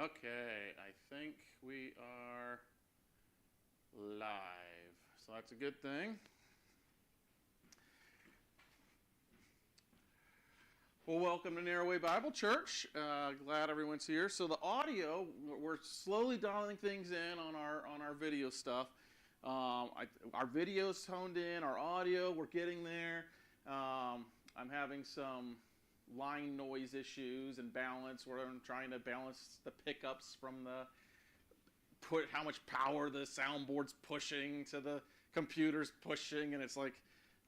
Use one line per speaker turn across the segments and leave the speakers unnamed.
Okay, I think we are live, so that's a good thing. Well, welcome to Narrowway Bible Church. Glad everyone's here. So the audio, we're slowly dialing things in on our video stuff. Our video's toned in, our audio, we're getting there. I'm having some line noise issues and balance where I'm trying to balance the pickups from how much power the soundboard's pushing to the computer's pushing, and it's like,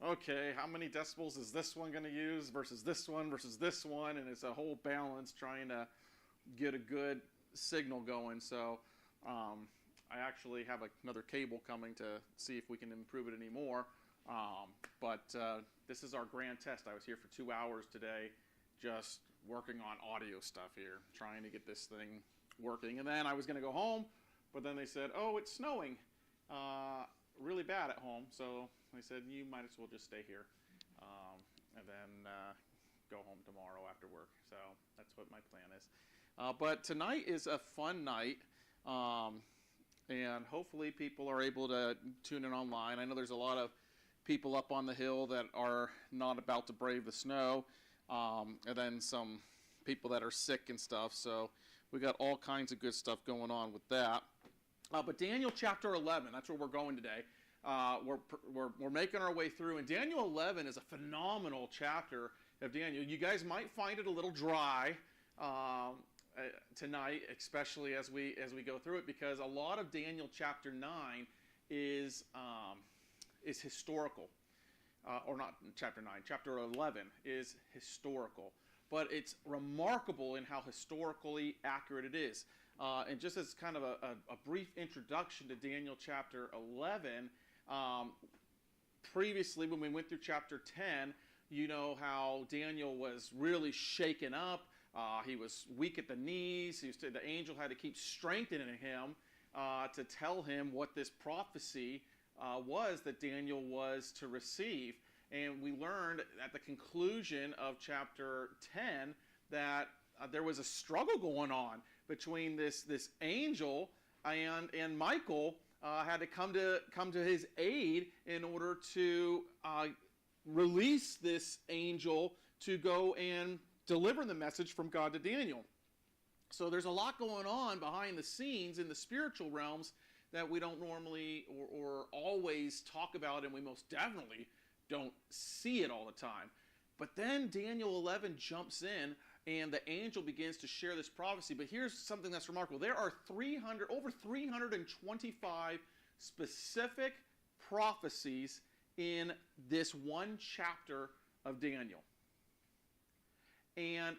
okay, how many decibels is this one going to use versus this one, and it's a whole balance trying to get a good signal going. So I actually have another cable coming to see if we can improve it anymore. But this is our grand test. I was here for 2 hours today just working on audio stuff here, trying to get this thing working. And then I was going to go home, but then they said, oh, it's snowing really bad at home. So they said, you might as well just stay here and then go home tomorrow after work. So that's what my plan is. But tonight is a fun night. And hopefully people are able to tune in online. I know there's a lot of people up on the hill that are not about to brave the snow. And then some people that are sick and stuff. So we got all kinds of good stuff going on with that. But Daniel chapter 11, that's where we're going today. We're making our way through. And Daniel 11 is a phenomenal chapter of Daniel. You guys might find it a little dry tonight, especially as we go through it, because a lot of Daniel chapter 9 is historical. Or not chapter 9, chapter 11 is historical. But it's remarkable in how historically accurate it is. And just as kind of a brief introduction to Daniel chapter 11, previously when we went through chapter 10, you know how Daniel was really shaken up. He was weak at the knees. The angel had to keep strengthening him to tell him what this prophecy was that Daniel was to receive. And we learned at the conclusion of chapter 10 that there was a struggle going on between this angel and Michael had to come to his aid in order to release this angel to go and deliver the message from God to Daniel. So there's a lot going on behind the scenes in the spiritual realms that we don't normally or always talk about, and we most definitely don't see it all the time. But then Daniel 11 jumps in, and the angel begins to share this prophecy. But here's something that's remarkable. There are over 325 specific prophecies in this one chapter of Daniel. And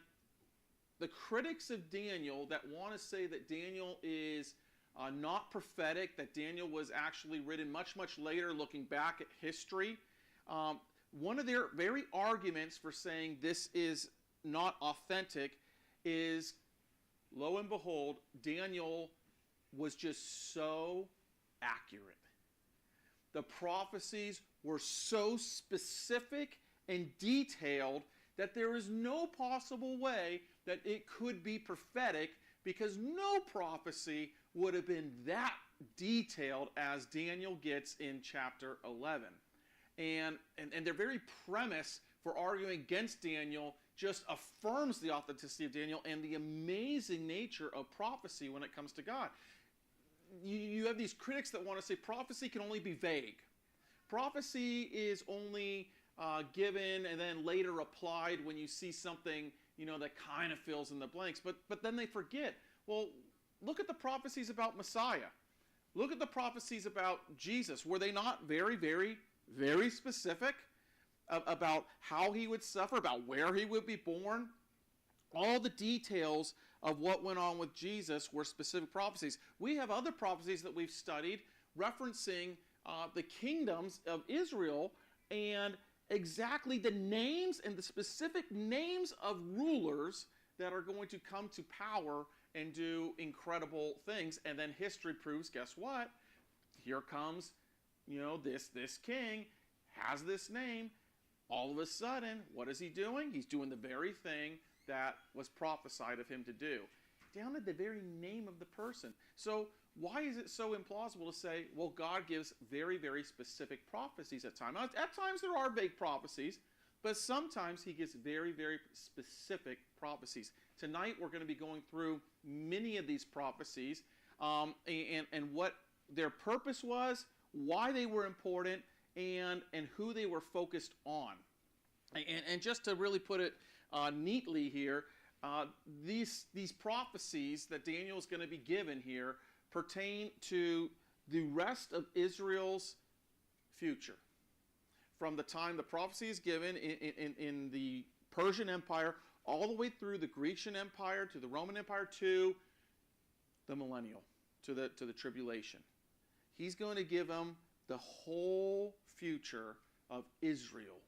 the critics of Daniel that want to say that Daniel is not prophetic, that Daniel was actually written much, much later, looking back at history, one of their very arguments for saying this is not authentic is, lo and behold, Daniel was just so accurate. The prophecies were so specific and detailed that there is no possible way that it could be prophetic, because no prophecy would have been that detailed as Daniel gets in chapter 11. And their very premise for arguing against Daniel just affirms the authenticity of Daniel and the amazing nature of prophecy when it comes to God. You have these critics that want to say prophecy can only be vague. Prophecy is only given and then later applied when you see something, that kind of fills in the blanks. But then they forget, well, look at the prophecies about Messiah. Look at the prophecies about Jesus. Were they not very, very, very specific about how he would suffer, about where he would be born? All the details of what went on with Jesus were specific prophecies. We have other prophecies that we've studied referencing the kingdoms of Israel and exactly the names and the specific names of rulers that are going to come to power and do incredible things. And then history proves, guess what? Here comes, this king has this name. All of a sudden, what is he doing? He's doing the very thing that was prophesied of him to do. down to the very name of the person. So why is it so implausible to say, well, God gives very, very specific prophecies at times? At times there are vague prophecies, but sometimes he gives very, very specific prophecies. Tonight we're going to be going through many of these prophecies and what their purpose was, why they were important, and who they were focused on. And just to really put it neatly here, these prophecies that Daniel is going to be given here pertain to the rest of Israel's future. From the time the prophecy is given in the Persian Empire, all the way through the Grecian Empire, to the Roman Empire, to the millennial, to the tribulation. He's going to give them the whole future of Israel.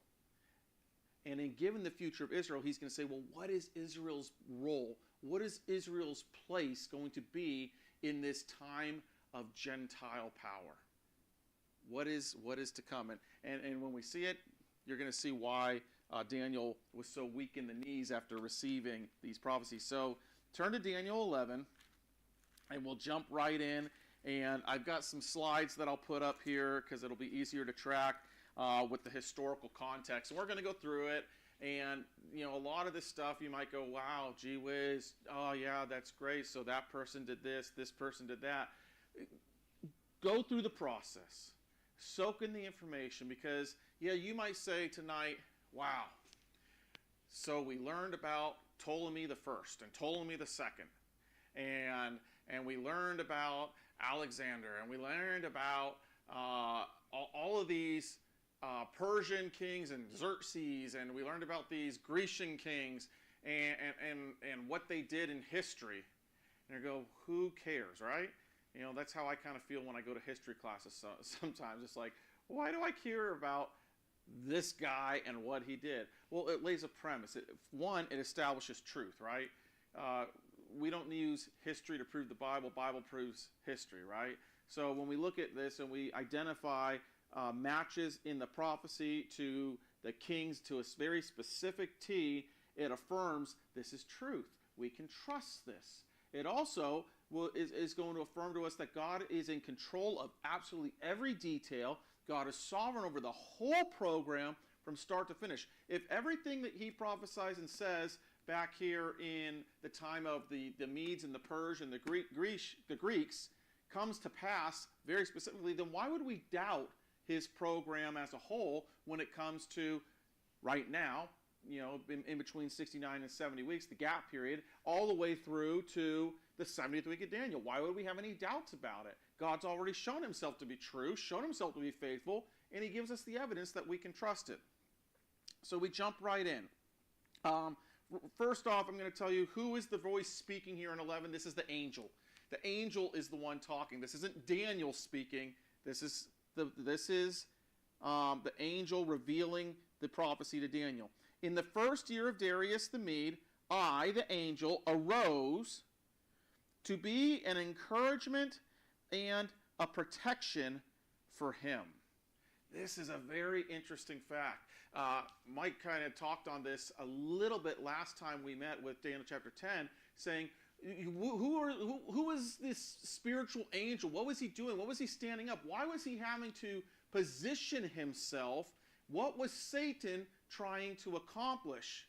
And in giving the future of Israel, he's going to say, well, what is Israel's role? What is Israel's place going to be in this time of Gentile power? What is to come? And when we see it, you're going to see why Daniel was so weak in the knees after receiving these prophecies. So turn to Daniel 11, and we'll jump right in. And I've got some slides that I'll put up here because it'll be easier to track with the historical context. And we're going to go through it. And, you know, a lot of this stuff you might go, wow, gee whiz, oh yeah, that's great. So that person did this person did that. Go through the process. Soak in the information because, yeah, you might say tonight, wow, so we learned about Ptolemy the First and Ptolemy the Second. And we learned about Alexander, and we learned about all of these Persian kings and Xerxes, and we learned about these Grecian kings and what they did in history. And I go, who cares, right? You know, that's how I kind of feel when I go to history classes sometimes. It's like, why do I care about this guy and what he did? Well, it lays a premise. One, it establishes truth, right? We don't use history to prove the Bible. Bible proves history, right? So when we look at this and we identify matches in the prophecy to the kings to a very specific T, it affirms this is truth. We can trust this. It also is going to affirm to us that God is in control of absolutely every detail. God is sovereign over the whole program from start to finish. If everything that he prophesies and says back here in the time of the Medes and the Persians and the Greeks comes to pass very specifically, then why would we doubt his program as a whole when it comes to right now, you know, in between 69 and 70 weeks, the gap period, all the way through to the 70th week of Daniel? Why would we have any doubts about it? God's already shown himself to be true, shown himself to be faithful, and he gives us the evidence that we can trust it. So we jump right in. First off, I'm going to tell you who is the voice speaking here in 11. This is the angel. The angel is the one talking. This isn't Daniel speaking. This is the angel revealing the prophecy to Daniel. In the first year of Darius the Mede, I, the angel, arose to be an encouragement and a protection for him. This is a very interesting fact. Mike kind of talked on this a little bit last time we met with Daniel chapter 10, saying, who is this spiritual angel? What was he doing? What was he standing up? Why was he having to position himself? What was Satan trying to accomplish?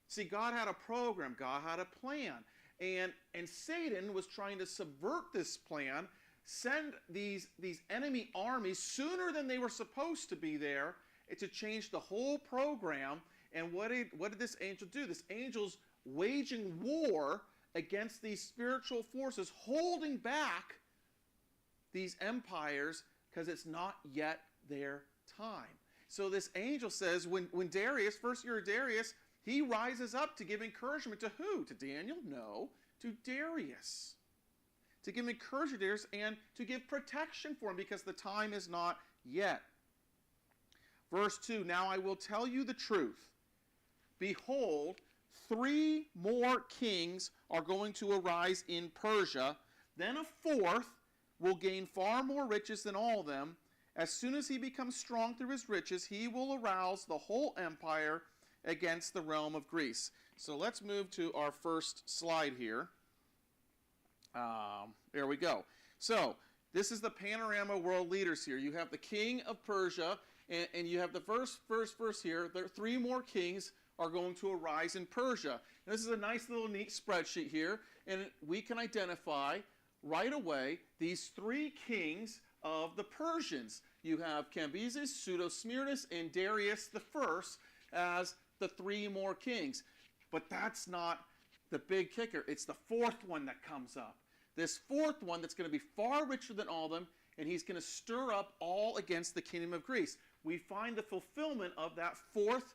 See, God had a program. God had a plan. And Satan was trying to subvert this plan, send these enemy armies sooner than they were supposed to be there to change the whole program. And what did this angel do? This angel's waging war against these spiritual forces, holding back these empires because it's not yet their time. So this angel says when Darius, first year of Darius, he rises up to give encouragement to who? To Daniel? No, to Darius. To give encouragement to Darius and to give protection for him because the time is not yet. Verse 2, now I will tell you the truth. Behold, 3 more kings are going to arise in Persia. Then a fourth will gain far more riches than all of them. As soon as he becomes strong through his riches, he will arouse the whole empire against the realm of Greece. So let's move to our first slide here. There we go. So this is the panorama world leaders here. You have the king of Persia, and you have the first verse here. There are 3 more kings are going to arise in Persia. And this is a nice little neat spreadsheet here, and we can identify right away these 3 kings of the Persians. You have Cambyses, Pseudo-Smyrnus, and Darius the First as the 3 more kings. But that's not the big kicker. It's the 4th one that comes up. This 4th one that's going to be far richer than all of them, and he's going to stir up all against the kingdom of Greece. We find the fulfillment of that 4th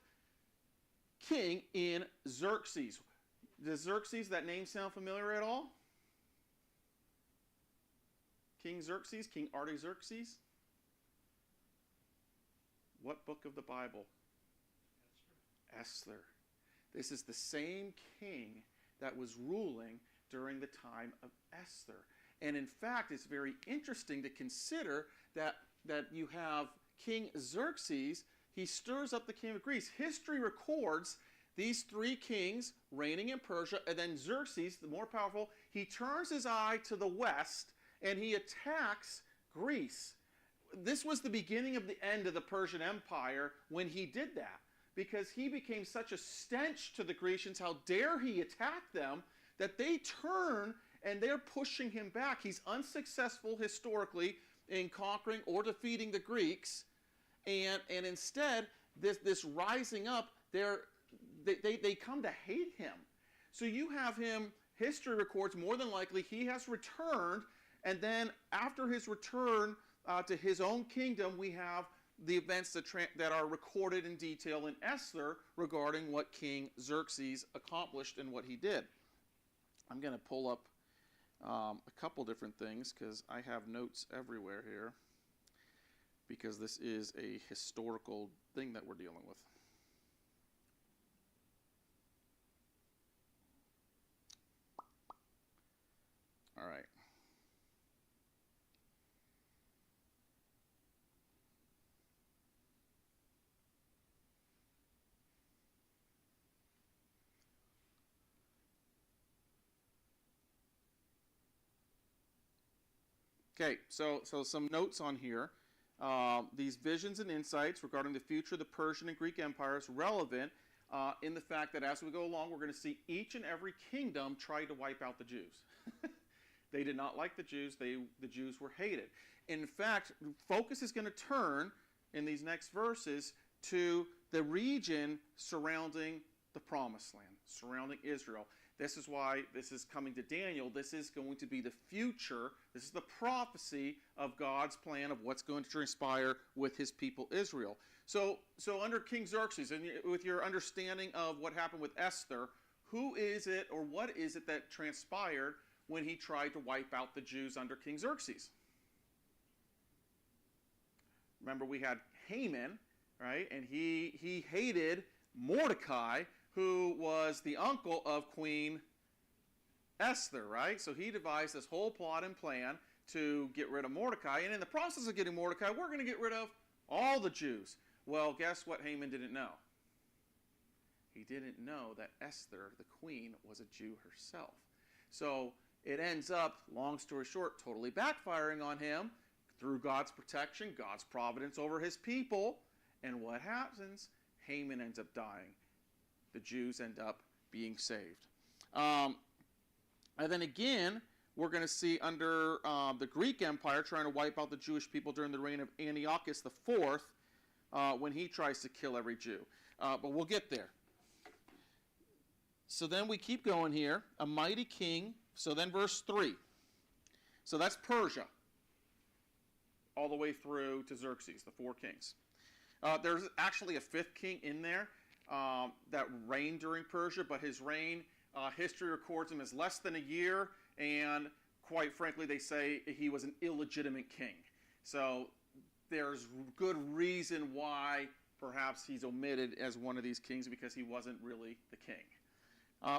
king in Xerxes. Does Xerxes, that name sound familiar at all? King Xerxes, King Artaxerxes? What book of the Bible? Esther. This is the same king that was ruling during the time of Esther. And in fact, it's very interesting to consider that you have King Xerxes. He stirs up the kingdom of Greece. History records these 3 kings reigning in Persia, and then Xerxes, the more powerful, he turns his eye to the west and he attacks Greece. This was the beginning of the end of the Persian Empire when he did that, because he became such a stench to the Grecians. How dare he attack them, that they turn and they're pushing him back. He's unsuccessful historically in conquering or defeating the Greeks, and instead this rising up, they come to hate him. So you have him, history records more than likely he has returned, and then after his return to his own kingdom, we have the events that are recorded in detail in Esther regarding what King Xerxes accomplished and what he did. I'm going to pull up a couple different things because I have notes everywhere here, because this is a historical thing that we're dealing with. All right. Okay, so some notes on here. These visions and insights regarding the future of the Persian and Greek empires relevant in the fact that as we go along, we're going to see each and every kingdom try to wipe out the Jews. They did not like the Jews. The Jews were hated. In fact, focus is going to turn in these next verses to the region surrounding the Promised Land, surrounding Israel. This is why this is coming to Daniel. This is going to be the future. This is the prophecy of God's plan of what's going to transpire with his people Israel. So under King Xerxes, and with your understanding of what happened with Esther, who is it or what is it that transpired when he tried to wipe out the Jews under King Xerxes? Remember, we had Haman, right? And he hated Mordecai, who was the uncle of Queen Esther, right? So he devised this whole plot and plan to get rid of Mordecai. And in the process of getting Mordecai, we're going to get rid of all the Jews. Well, guess what Haman didn't know? He didn't know that Esther, the queen, was a Jew herself. So it ends up, long story short, totally backfiring on him through God's protection, God's providence over his people. And what happens? Haman ends up dying. The Jews end up being saved. And then again, we're going to see under the Greek Empire trying to wipe out the Jewish people during the reign of Antiochus IV when he tries to kill every Jew. But we'll get there. So then we keep going here. A mighty king. So then verse 3. So that's Persia. All the way through to Xerxes, the 4 kings. There's actually a 5th king in there that reigned during Persia, but his reign, history records him as less than a year, and quite frankly, they say he was an illegitimate king. So there's good reason why perhaps he's omitted as one of these kings, because he wasn't really the king.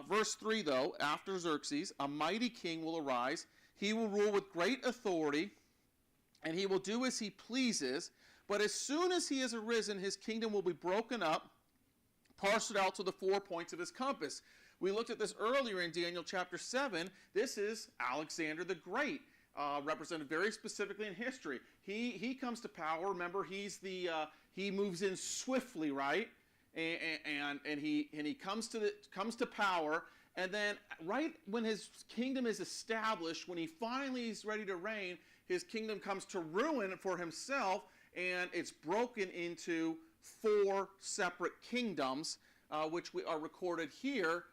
Verse 3, though, after Xerxes, a mighty king will arise. He will rule with great authority, and he will do as he pleases. But as soon as he has arisen, his kingdom will be broken up, parceled out to the 4 points of his compass. We looked at this earlier in Daniel chapter 7. This is Alexander the Great, represented very specifically in history. He comes to power. Remember, he moves in swiftly, right? And he comes to power. And then right when his kingdom is established, when he finally is ready to reign, his kingdom comes to ruin for himself, and it's broken into 4 separate kingdoms, which are recorded here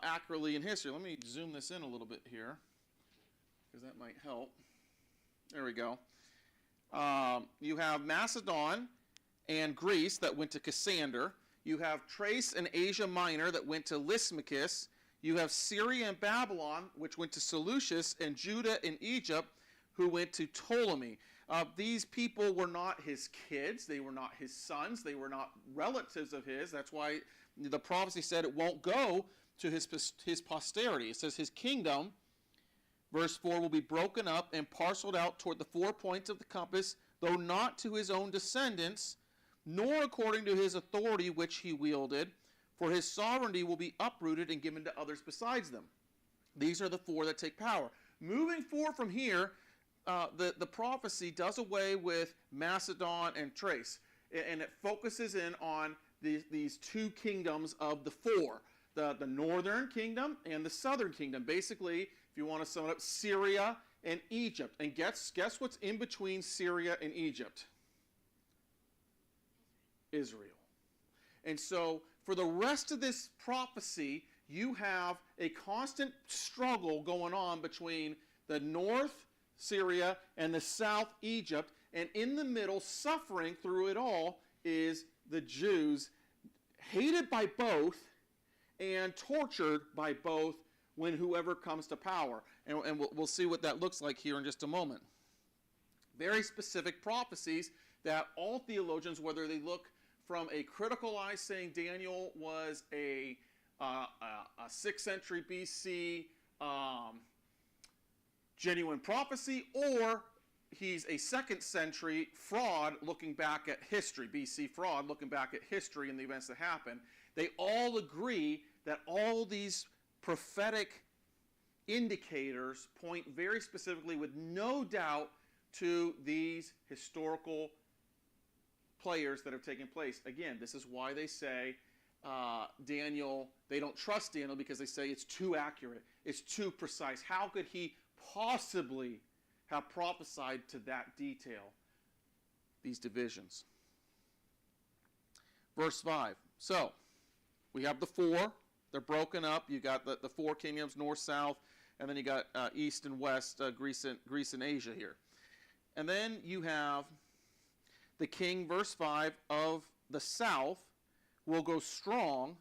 accurately in history. Let me zoom this in a little bit here, because that might help. There we go. You have Macedon and Greece that went to Cassander. You have Thrace and Asia Minor that went to Lysimachus. You have Syria and Babylon, which went to Seleucus, and Judah and Egypt, who went to Ptolemy. These people were not his kids. They were not his sons. They were not relatives of his. That's why the prophecy said it won't go to his posterity. It says his kingdom, verse 4, will be broken up and parceled out toward the 4 points of the compass, though not to his own descendants, nor according to his authority which he wielded, for his sovereignty will be uprooted and given to others besides them. These are the 4 that take power. Moving forward from here, the prophecy does away with Macedon and Thrace, and it focuses in on these 2 kingdoms of the 4, the northern kingdom and the southern kingdom. Basically, if you want to sum it up, Syria and Egypt. And guess what's in between Syria and Egypt? Israel. And so for the rest of this prophecy, you have a constant struggle going on between the north, Syria, and the south, Egypt. And in the middle, suffering through it all, is the Jews, hated by both and tortured by both when whoever comes to power. And we'll see what that looks like here in just a moment. Very specific prophecies that all theologians, whether they look from a critical eye saying Daniel was a 6th century BC genuine prophecy, or he's a 2nd century fraud looking back at history, BC fraud looking back at history and the events that happened, they all agree that all these prophetic indicators point very specifically, with no doubt, to these historical players that have taken place. Again, this is why they say Daniel, they don't trust Daniel, because they say it's too accurate, it's too precise. How could he possibly have prophesied to that detail these divisions? Verse 5. So, we have the 4. They're broken up. You got the 4 kingdoms, north, south, and then you got east and west, Greece and Asia here. And then you have the king, verse 5, of the south will go strong,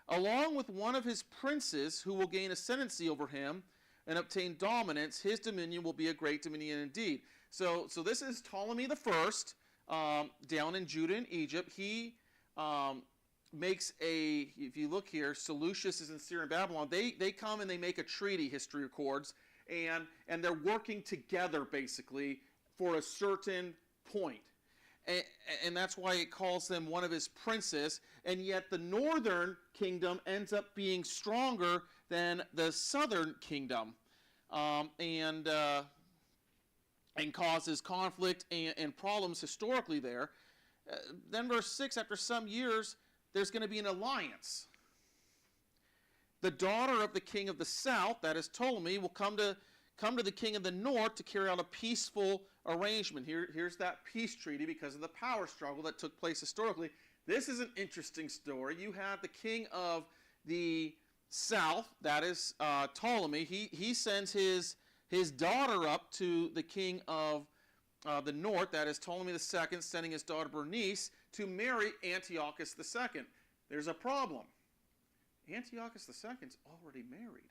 along with one of his princes who will gain ascendancy over him and obtain dominance. His dominion will be a great dominion indeed. So this is Ptolemy the First, down in Judah and Egypt. He makes if you look here, Seleucus is in Syria and Babylon. They come and they make a treaty, history records, and they're working together basically for a certain point. And that's why it calls them one of his princes, and yet the northern kingdom ends up being stronger than the southern kingdom, and causes conflict and problems historically there. Then verse 6, after some years, there's going to be an alliance. The daughter of the king of the south, that is Ptolemy, will come to the king of the north to carry out a peaceful arrangement. Here's that peace treaty because of the power struggle that took place historically. This is an interesting story. You have the king of the south, that is Ptolemy. He sends his daughter up to the king of the north, that is Ptolemy II, sending his daughter Bernice to marry Antiochus II. There's a problem. Antiochus II is already married.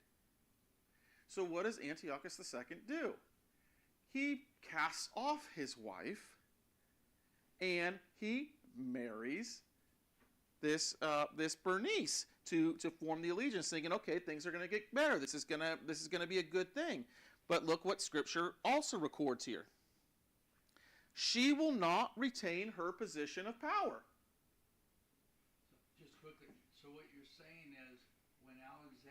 So what does Antiochus II do? He casts off his wife and he marries this Bernice to form the allegiance, thinking, okay, things are going to get better. This is going to be a good thing. But look what Scripture also records here. She will not retain her position of power.
Just quickly, so what you're saying is when Alexander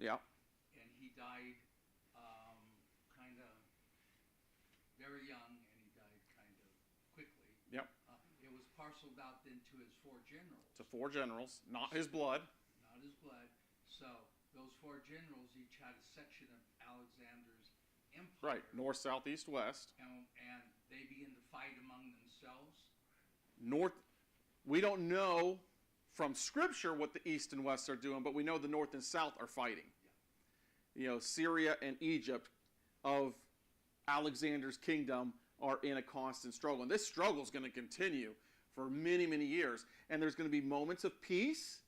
Yeah.
And he died kind of very young, and he died kind of quickly.
Yep.
It was parceled out then to his 4 generals.
To 4 generals, not his blood.
Not his blood. So those 4 generals each had a section of Alexander's empire.
Right. North, south, east, west.
And they begin to fight among themselves.
North. We don't know from Scripture what the east and west are doing, but we know the north and south are fighting. Yeah. You know, Syria and Egypt of Alexander's kingdom are in a constant struggle. And this struggle is going to continue for many, many years. And there's going to be moments of peace,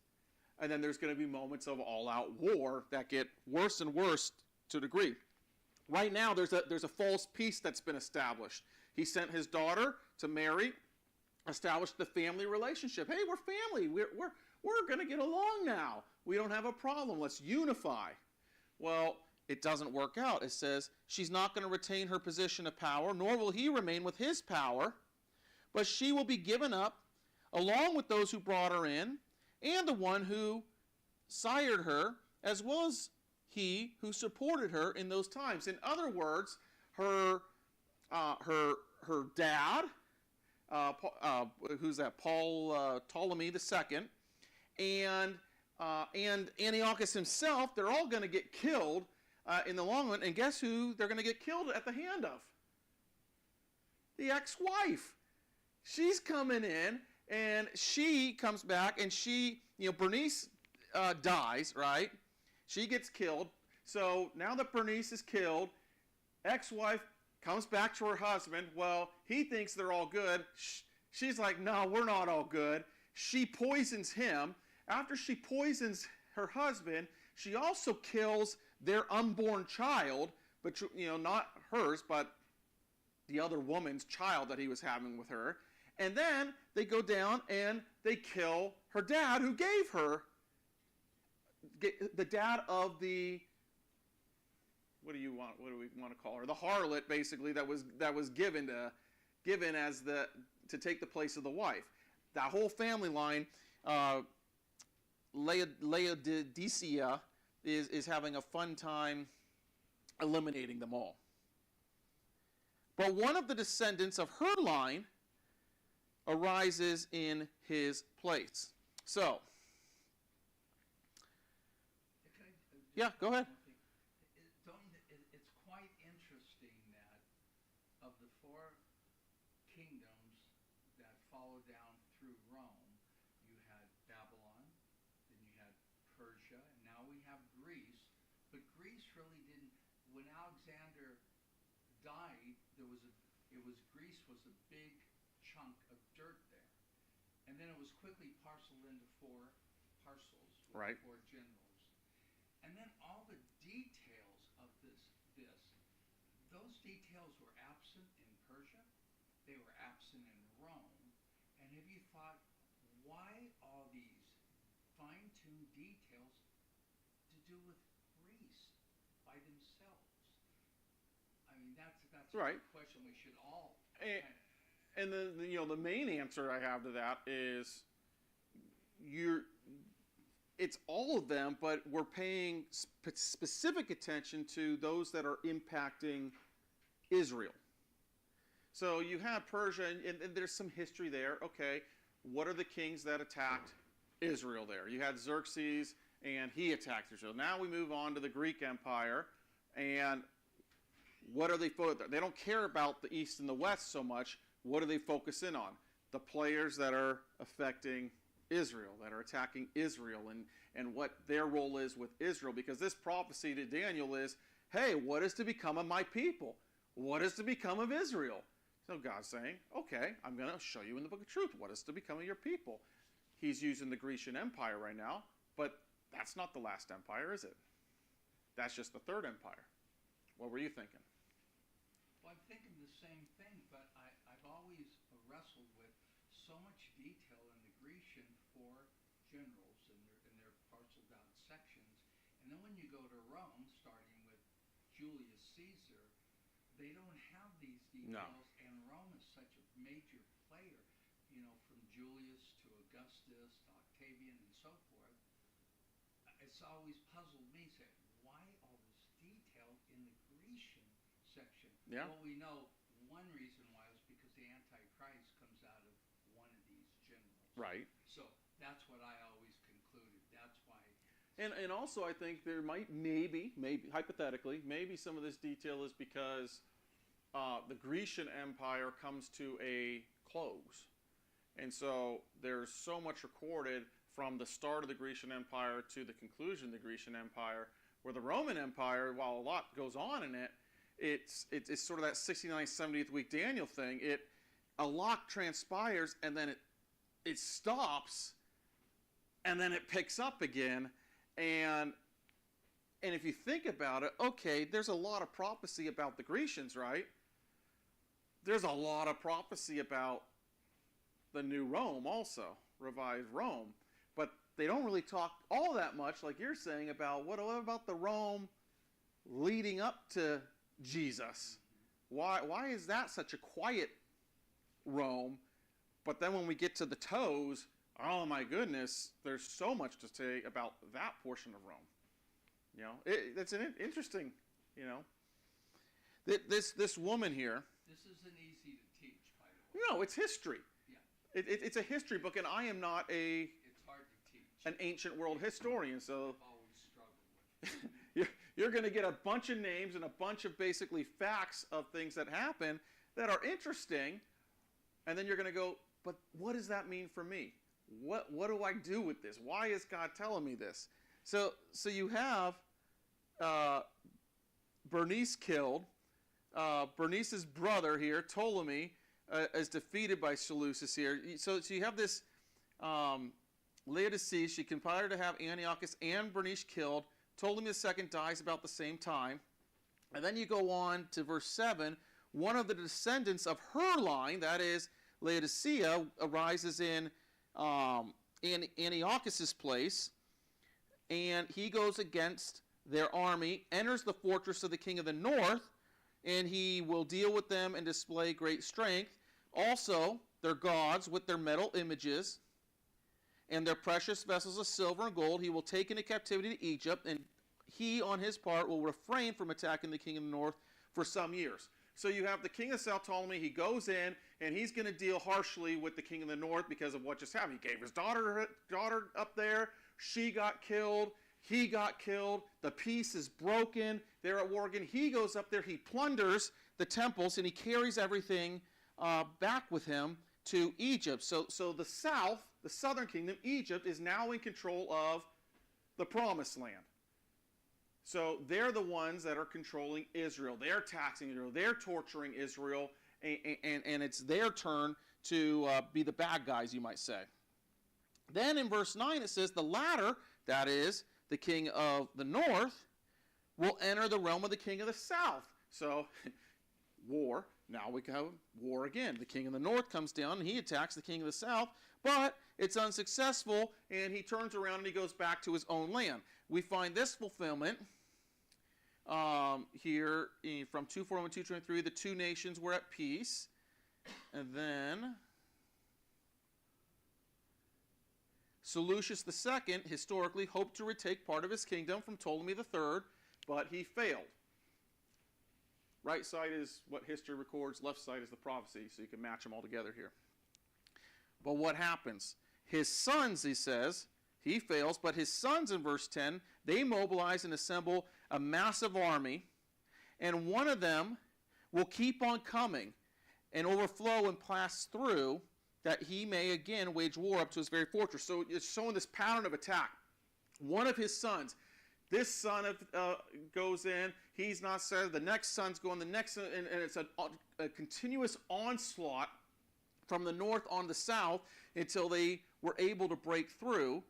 and then there's going to be moments of all-out war that get worse and worse to a degree. Right now, there's a false peace that's been established. He sent his daughter to marry, established the family relationship. Hey, we're family. We're going to get along now. We don't have a problem. Let's unify. Well, it doesn't work out. It says she's not going to retain her position of power, nor will he remain with his power, but she will be given up along with those who brought her in and the one who sired her, as well as he who supported her in those times. In other words, her dad, who's that? Ptolemy II, and Antiochus himself. They're all going to get killed in the long run. And guess who they're going to get killed at the hand of? The ex-wife. She's coming in, and she comes back, and Bernice dies, right? She gets killed. So now that Bernice is killed, ex-wife comes back to her husband. Well, he thinks they're all good. She's like, no, we're not all good. She poisons him. After she poisons her husband, she also kills their unborn child, but not hers, but the other woman's child that he was having with her. And then they go down and they kill her dad, who gave her the dad of the, what do we want to call her? The harlot, basically, that was given as to take the place of the wife. That whole family line, Laodicea is having a fun time eliminating them all. But one of the descendants of her line arises in his place. So, yeah, go ahead.
It's quite interesting that of the 4 kingdoms that followed down through Rome, you had Babylon, then you had Persia, and now we have Greece. But Greece really didn't. When Alexander died, Greece was a big chunk of dirt there, and then it was quickly parceled into 4 parcels with
right.
4 generals, and then all the details of those details were absent in Persia. They were absent in Rome. And have you thought, why all these fine-tuned details to do with Greece by themselves? I mean, that's
right.
a question we should all.
And the main answer I have to that is it's all of them, but we're paying specific attention to those that are impacting Israel. So you have Persia, and there's some history there. Okay, what are the kings that attacked Israel there? You had Xerxes, and he attacked Israel. Now we move on to the Greek Empire, and what are they focused? They don't care about the East and the West so much. What do they focus in on? The players that are affecting Israel, that are attacking Israel, and what their role is with Israel. Because this prophecy to Daniel is, hey, what is to become of my people? What is to become of Israel? So God's saying, okay, I'm going to show you in the book of truth what is to become of your people. He's using the Grecian Empire right now, but that's not the last empire, is it? That's just the 3rd empire. What were you thinking?
Well, I'm thinking the same thing, but I've always wrestled with so much detail in the Grecian 4 generals and their parceled out sections. And then when you go to Rome, starting with Julius Caesar, they don't have these details.
No.
And Rome is such a major player, from Julius to Augustus to Octavian and so forth. It's always puzzled me, say,
Yeah.
Well, we know one reason why is because the Antichrist comes out of one of these generals.
Right.
So that's what I always concluded. That's why.
And also I think there might maybe hypothetically maybe some of this detail is because the Grecian Empire comes to a close, and so there's so much recorded from the start of the Grecian Empire to the conclusion of the Grecian Empire, where the Roman Empire, while a lot goes on in it, it's sort of that 69th, 70th week Daniel thing. A lot transpires, and then it stops, and then it picks up again, and if you think about it, okay, there's a lot of prophecy about the Grecians, right? There's a lot of prophecy about the new Rome also, revived Rome. But they don't really talk all that much, like you're saying, about what about the Rome leading up to Jesus? Why is that such a quiet Rome? But then when we get to the toes, oh my goodness, there's so much to say about that portion of Rome. You know, it's an interesting, you know. This woman here.
This isn't easy to teach, by the way.
No, it's history.
Yeah.
It's a history book, and I am not
It's hard to teach.
an ancient world historian, so
I've always struggled with it.
you're going to get a bunch of names and a bunch of basically facts of things that happen that are interesting, and then you're going to go, but what does that mean for me? What do I do with this? Why is God telling me this? So you have Bernice killed. Bernice's brother here, Ptolemy, is defeated by Seleucus here. So you have this Laodicea. She conspired to have Antiochus and Bernice killed. Ptolemy II dies about the same time. And then you go on to verse 7. One of the descendants of her line, that is Laodicea, arises in Antiochus's place, and he goes against their army, enters the fortress of the king of the north, and he will deal with them and display great strength. Also, their gods with their metal images and their precious vessels of silver and gold he will take into captivity to Egypt, and he, on his part, will refrain from attacking the king of the north for some years. So you have the king of South Ptolemy. He goes in, and he's going to deal harshly with the king of the north because of what just happened. He gave his daughter up there. She got killed. He got killed. The peace is broken. They're at war again. He goes up there. He plunders the temples, and he carries everything back with him to Egypt. So the south, the southern kingdom, Egypt, is now in control of the promised land. So they're the ones that are controlling Israel. They're taxing Israel. They're torturing Israel. And it's their turn to be the bad guys, you might say. Then in verse 9 it says, the latter, that is, the king of the north, will enter the realm of the king of the south. So, war. Now we have war again. The king of the north comes down and he attacks the king of the south, but it's unsuccessful, and he turns around and he goes back to his own land. We find this fulfillment here from 2:41, 2:23. The two nations were at peace. And then Seleucus II historically hoped to retake part of his kingdom from Ptolemy III, but he failed. Right side is what history records, left side is the prophecy, so you can match them all together here. But what happens? His sons, he says, he fails, but his sons in verse 10, they mobilize and assemble a massive army, and one of them will keep on coming and overflow and pass through, that he may again wage war up to his very fortress. So it's showing this pattern of attack. One of his sons, this son goes in, he's not said, the next son's going, the next son, and it's a continuous onslaught from the north on the south until they were able to break through.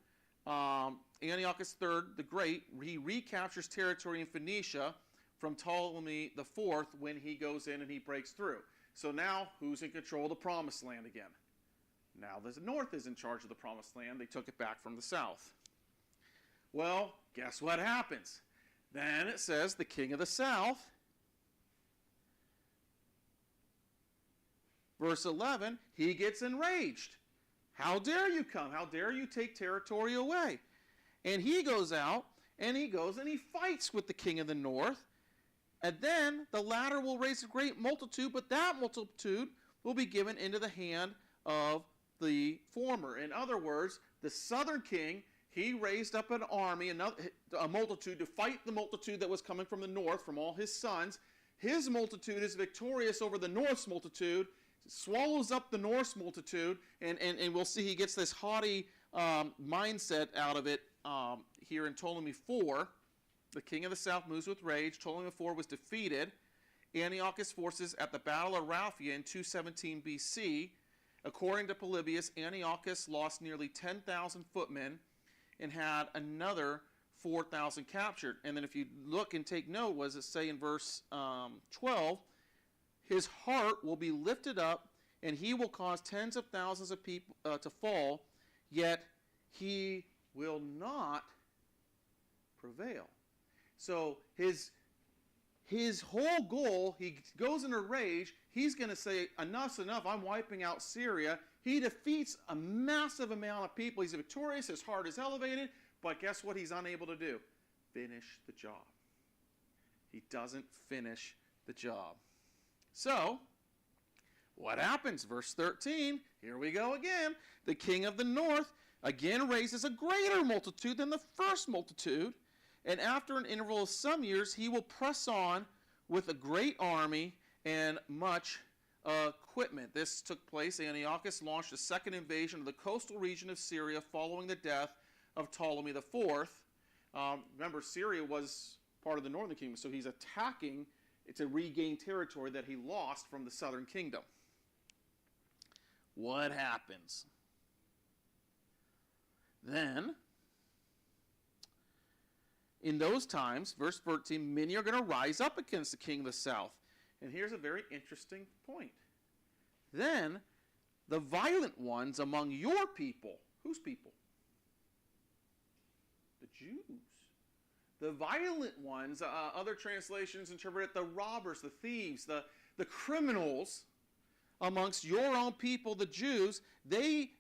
Antiochus III the Great, he recaptures territory in Phoenicia from Ptolemy IV when he goes in and he breaks through. So now, who's in control of the promised land again? Now the north is in charge of the promised land. They took it back from the south. Well, guess what happens? Then it says the king of the south, verse 11, he gets enraged. How dare you come? How dare you take territory away? And he goes out, and he goes and he fights with the king of the north. And then the latter will raise a great multitude, but that multitude will be given into the hand of the former. In other words, the southern king, he raised up an army, a multitude, to fight the multitude that was coming from the north, from all his sons. His multitude is victorious over the North's multitude, swallows up the North's multitude, and we'll see he gets this haughty mindset out of it here in Ptolemy 4. The king of the south moves with rage. Ptolemy 4 was defeated. Antiochus' forces at the Battle of Raphia in 217 BC. According to Polybius, Antiochus lost nearly 10,000 footmen and had another 4,000 captured. And then if you look and take note, what does it say in verse 12? His heart will be lifted up, and he will cause tens of thousands of people to fall, yet he will not prevail. So his whole goal, he goes in a rage, he's going to say, enough's enough, I'm wiping out Syria. He defeats a massive amount of people. He's victorious, his heart is elevated, but guess what he's unable to do? Finish the job. He doesn't finish the job. So, what happens? Verse 13, here we go again. The king of the north again raises a greater multitude than the first multitude, and after an interval of some years, he will press on with a great army and much equipment. This took place. Antiochus launched a second invasion of the coastal region of Syria following the death of Ptolemy IV. Remember, Syria was part of the northern kingdom, so he's attacking to regain territory that he lost from the southern kingdom. What happens? Then, in those times, verse 13, many are going to rise up against the king of the south. And here's a very interesting point. Then, the violent ones among your people, whose people? The Jews. The violent ones, other translations interpret it, the robbers, the thieves, the criminals amongst your own people, the Jews, they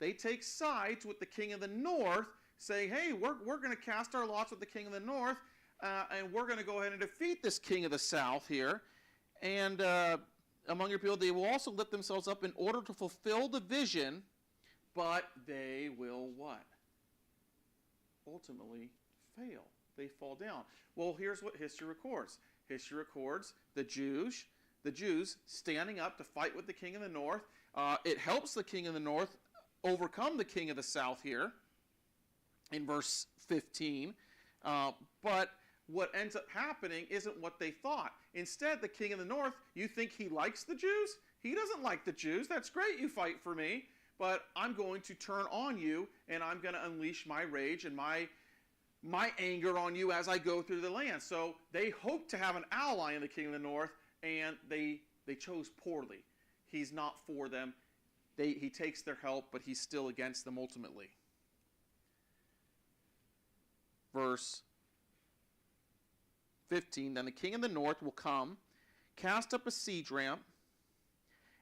take sides with the king of the north, saying, hey, we're going to cast our lots with the king of the north, and we're going to go ahead and defeat this king of the south here. And among your people, they will also lift themselves up in order to fulfill the vision, but they will what? Ultimately fail. They fall down. Well, here's what history records. History records the Jews standing up to fight with the king of the north. It helps the king of the north overcome the king of the south here in verse 15. But what ends up happening isn't what they thought. Instead, the king of the north, you think he likes the Jews? He doesn't like the Jews. That's great, you fight for me, but I'm going to turn on you, and I'm going to unleash my rage and my anger on you as I go through the land. So they hoped to have an ally in the king of the north, and they chose poorly. He's not for them. He takes their help, but he's still against them ultimately. Verse 15, then the king of the north will come, cast up a siege ramp,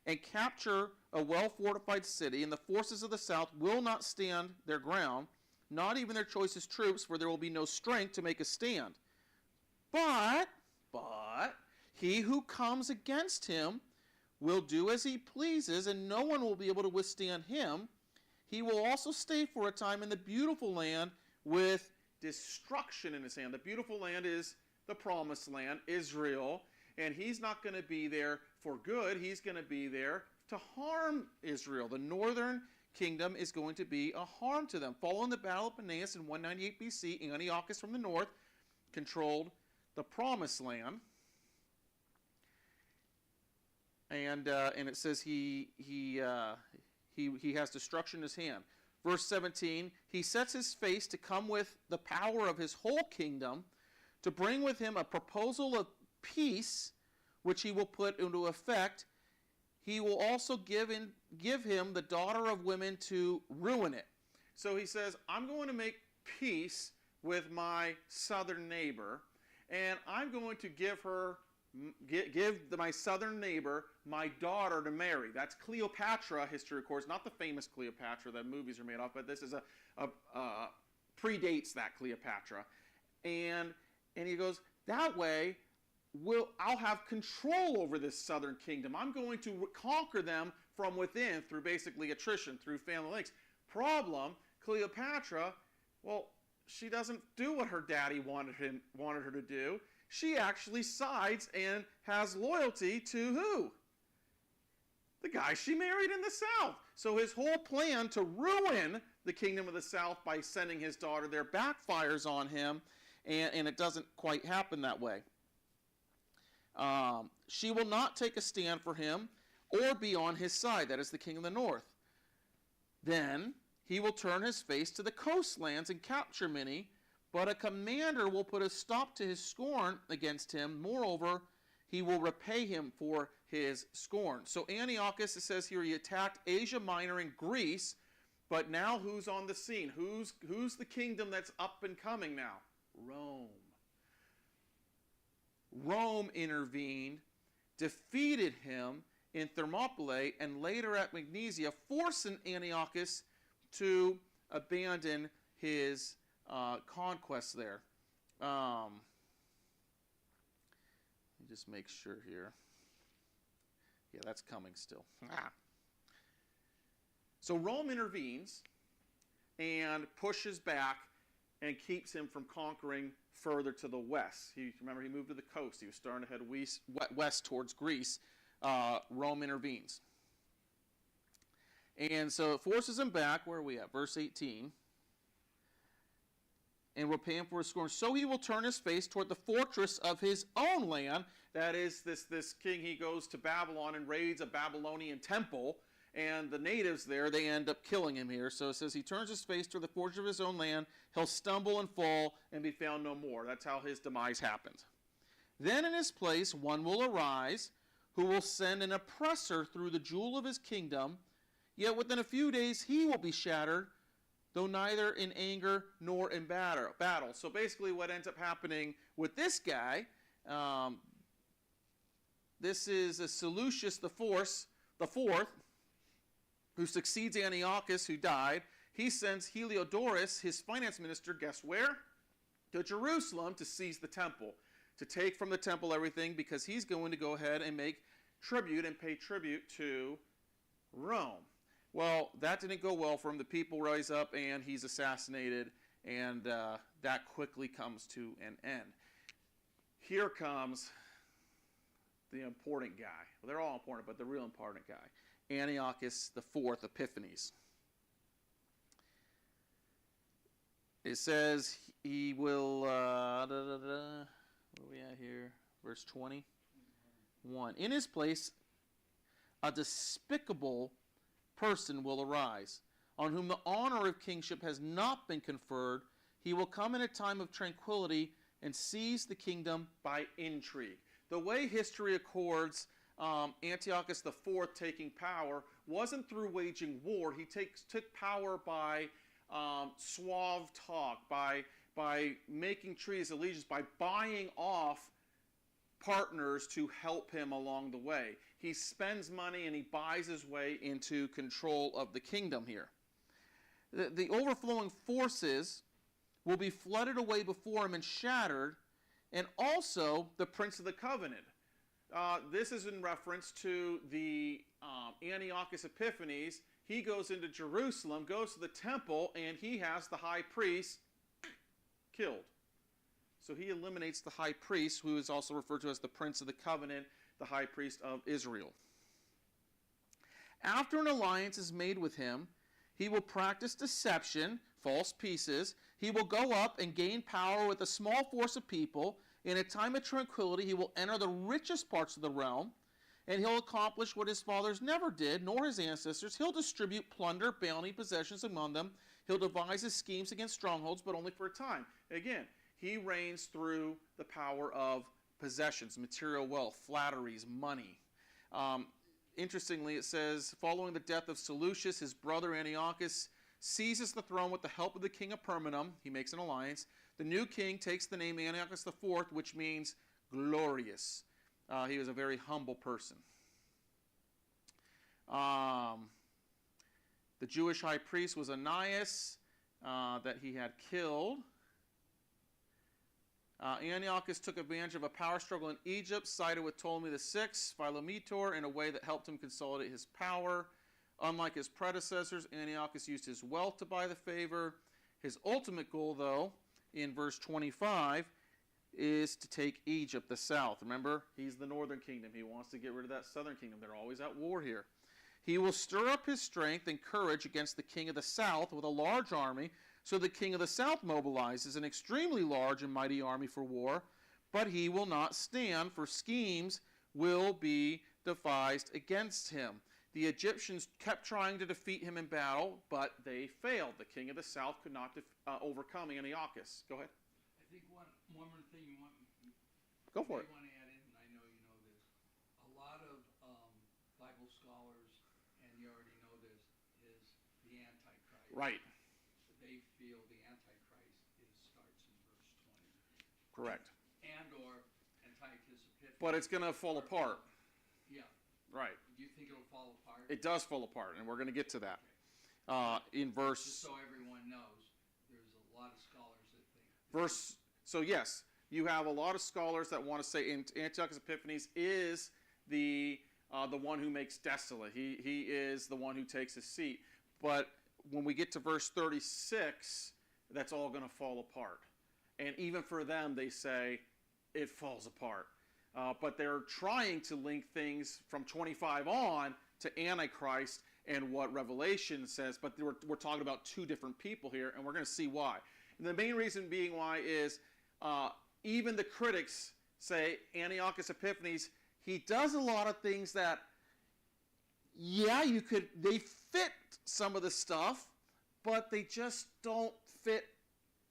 and capture a well-fortified city, and the forces of the south will not stand their ground, not even their choicest troops, for there will be no strength to make a stand. But he who comes against him will do as he pleases, and no one will be able to withstand him. He will also stay for a time in the beautiful land with destruction in his hand. The beautiful land is the promised land, Israel, and he's not going to be there for good. He's going to be there to harm Israel. The northern kingdom is going to be a harm to them. Following the Battle of Peneus in 198 BC, Antiochus from the north controlled the promised land. And it says he has destruction in his hand. Verse 17, he sets his face to come with the power of his whole kingdom, to bring with him a proposal of peace, which he will put into effect. He will also give him the daughter of women to ruin it. So he says, I'm going to make peace with my southern neighbor, and I'm going to give my southern neighbor my daughter to marry. That's Cleopatra, history records, not the famous Cleopatra that movies are made of, but this is predates that Cleopatra. And he goes, That way, I'll have control over this southern kingdom. I'm going to conquer them from within through basically attrition, through family links. Problem, Cleopatra, well, she doesn't do what her daddy wanted her to do. She actually sides and has loyalty to who? The guy she married in the south. So his whole plan to ruin the kingdom of the south by sending his daughter there backfires on him, and it doesn't quite happen that way. She will not take a stand for him or be on his side. That is the king of the north. Then he will turn his face to the coastlands and capture many, but a commander will put a stop to his scorn against him. Moreover, he will repay him for his scorn. So Antiochus, it says here, he attacked Asia Minor and Greece, but now who's on the scene? Who's the kingdom that's up and coming now? Rome. Rome intervened, defeated him in Thermopylae, and later at Magnesia, forcing Antiochus to abandon his conquest there. Let me just make sure here. Yeah, that's coming still. So Rome intervenes and pushes back and keeps him from conquering further to the west. Remember, he moved to the coast. He was starting to head west towards Greece. Rome intervenes. And so it forces him back. Where are we at? Verse 18. And will pay him for his scorn. So he will turn his face toward the fortress of his own land. That is, this king, he goes to Babylon and raids a Babylonian temple. And the natives there, they end up killing him here. So it says he turns his face toward the fortress of his own land. He'll stumble and fall and be found no more. That's how his demise happened. Then in his place one will arise who will send an oppressor through the jewel of his kingdom. Yet within a few days he will be shattered, though neither in anger nor in battle. So basically what ends up happening with this guy, this is Seleucus the Fourth, who succeeds Antiochus, who died. He sends Heliodorus, his finance minister, guess where? To Jerusalem to seize the temple, to take from the temple everything, because he's going to go ahead and make tribute and pay tribute to Rome. Well, that didn't go well for him. The people rise up and he's assassinated, and that quickly comes to an end. Here comes the important guy. Well, they're all important, but the real important guy. Antiochus IV Epiphanes. It says he will, where are we at here? Verse 21. In his place, a despicable person will arise, on whom the honor of kingship has not been conferred. He will come in a time of tranquility and seize the kingdom by intrigue. The way history accords Antiochus IV taking power wasn't through waging war. He took power by suave talk, by making treaties, allegiance, by buying off partners to help him along the way. He spends money and he buys his way into control of the kingdom here. The overflowing forces will be flooded away before him and shattered, and also the Prince of the Covenant. This is in reference to the Antiochus Epiphanes. He goes into Jerusalem, goes to the temple, and he has the high priest killed. So he eliminates the high priest, who is also referred to as the Prince of the Covenant, the high priest of Israel. After an alliance is made with him, he will practice deception, false peaces. He will go up and gain power with a small force of people. In a time of tranquility, he will enter the richest parts of the realm, and he'll accomplish what his fathers never did, nor his ancestors. He'll distribute plunder, bounty, possessions among them. He'll devise his schemes against strongholds, but only for a time. Again, he reigns through the power of possessions, material wealth, flatteries, money. Interestingly, it says, following the death of Seleucus, his brother Antiochus seizes the throne with the help of the king of Pergamum. He makes an alliance. The new king takes the name Antiochus IV, which means glorious. He was a very humble person. The Jewish high priest was Ananias, that he had killed. Antiochus took advantage of a power struggle in Egypt, sided with Ptolemy VI, Philometor, in a way that helped him consolidate his power. Unlike his predecessors, Antiochus used his wealth to buy the favor. His ultimate goal, though, in verse 25, is to take Egypt, the south. Remember, he's the northern kingdom. He wants to get rid of that southern kingdom. They're always at war here. He will stir up his strength and courage against the king of the south with a large army. So the king of the south mobilizes an extremely large and mighty army for war, but he will not stand, for schemes will be devised against him. The Egyptians kept trying to defeat him in battle, but they failed. The king of the south could not overcome Antiochus. Go ahead.
I think one more thing you want.
Go for it.
Want to add in, and I know you know this. A lot of Bible scholars, and you already know this, is the Antichrist.
Right.
They feel the Antichrist starts in verse 20.
Correct.
And or Antiochus Epiphanes.
But it's going to fall apart.
Yeah.
Right.
Do you think it'll fall apart?
It does fall apart, and we're going to get to that. In verse...
Just so everyone knows, there's a lot of scholars that think...
Verse... So yes, you have a lot of scholars that want to say Antiochus Epiphanes is the one who makes desolate. He is the one who takes his seat. But when we get to verse 36, that's all going to fall apart. And even for them, they say it falls apart. But they're trying to link things from 25 on to Antichrist and what Revelation says. But we're talking about two different people here, and we're going to see why. And the main reason being why is even the critics say Antiochus Epiphanes, he does a lot of things that, yeah, they fit some of the stuff, but they just don't fit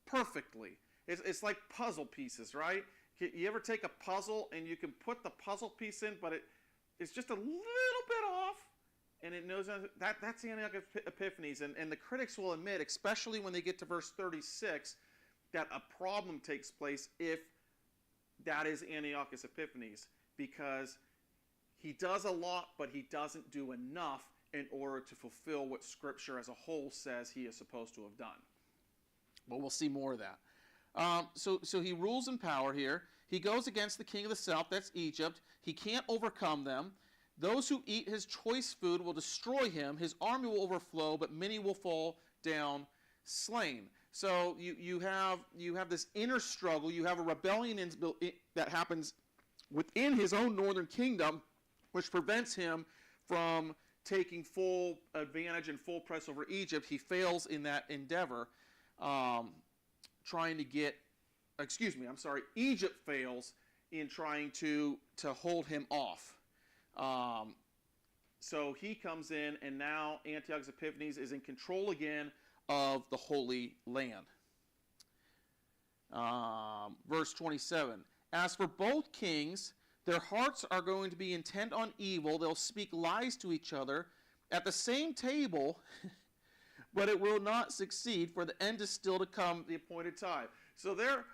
perfectly. It's like puzzle pieces, right? You ever take a puzzle and you can put the puzzle piece in, but it's just a little bit off, and it knows that's Antiochus Epiphanes. And the critics will admit, especially when they get to verse 36, that a problem takes place if that is Antiochus Epiphanes, because he does a lot, but he doesn't do enough in order to fulfill what Scripture as a whole says he is supposed to have done. But we'll see more of that. So he rules in power here. He goes against the king of the south, that's Egypt. He can't overcome them. Those who eat his choice food will destroy him. His army will overflow, but many will fall down slain. So you have this inner struggle. You have a rebellion that happens within his own northern kingdom, which prevents him from taking full advantage and full press over Egypt. He fails in that endeavor. Egypt fails in trying to hold him off. So he comes in, and now Antiochus Epiphanes is in control again of the Holy Land. Verse 27, as for both kings, their hearts are going to be intent on evil. They'll speak lies to each other at the same table, but it will not succeed, for the end is still to come, the appointed time. So they're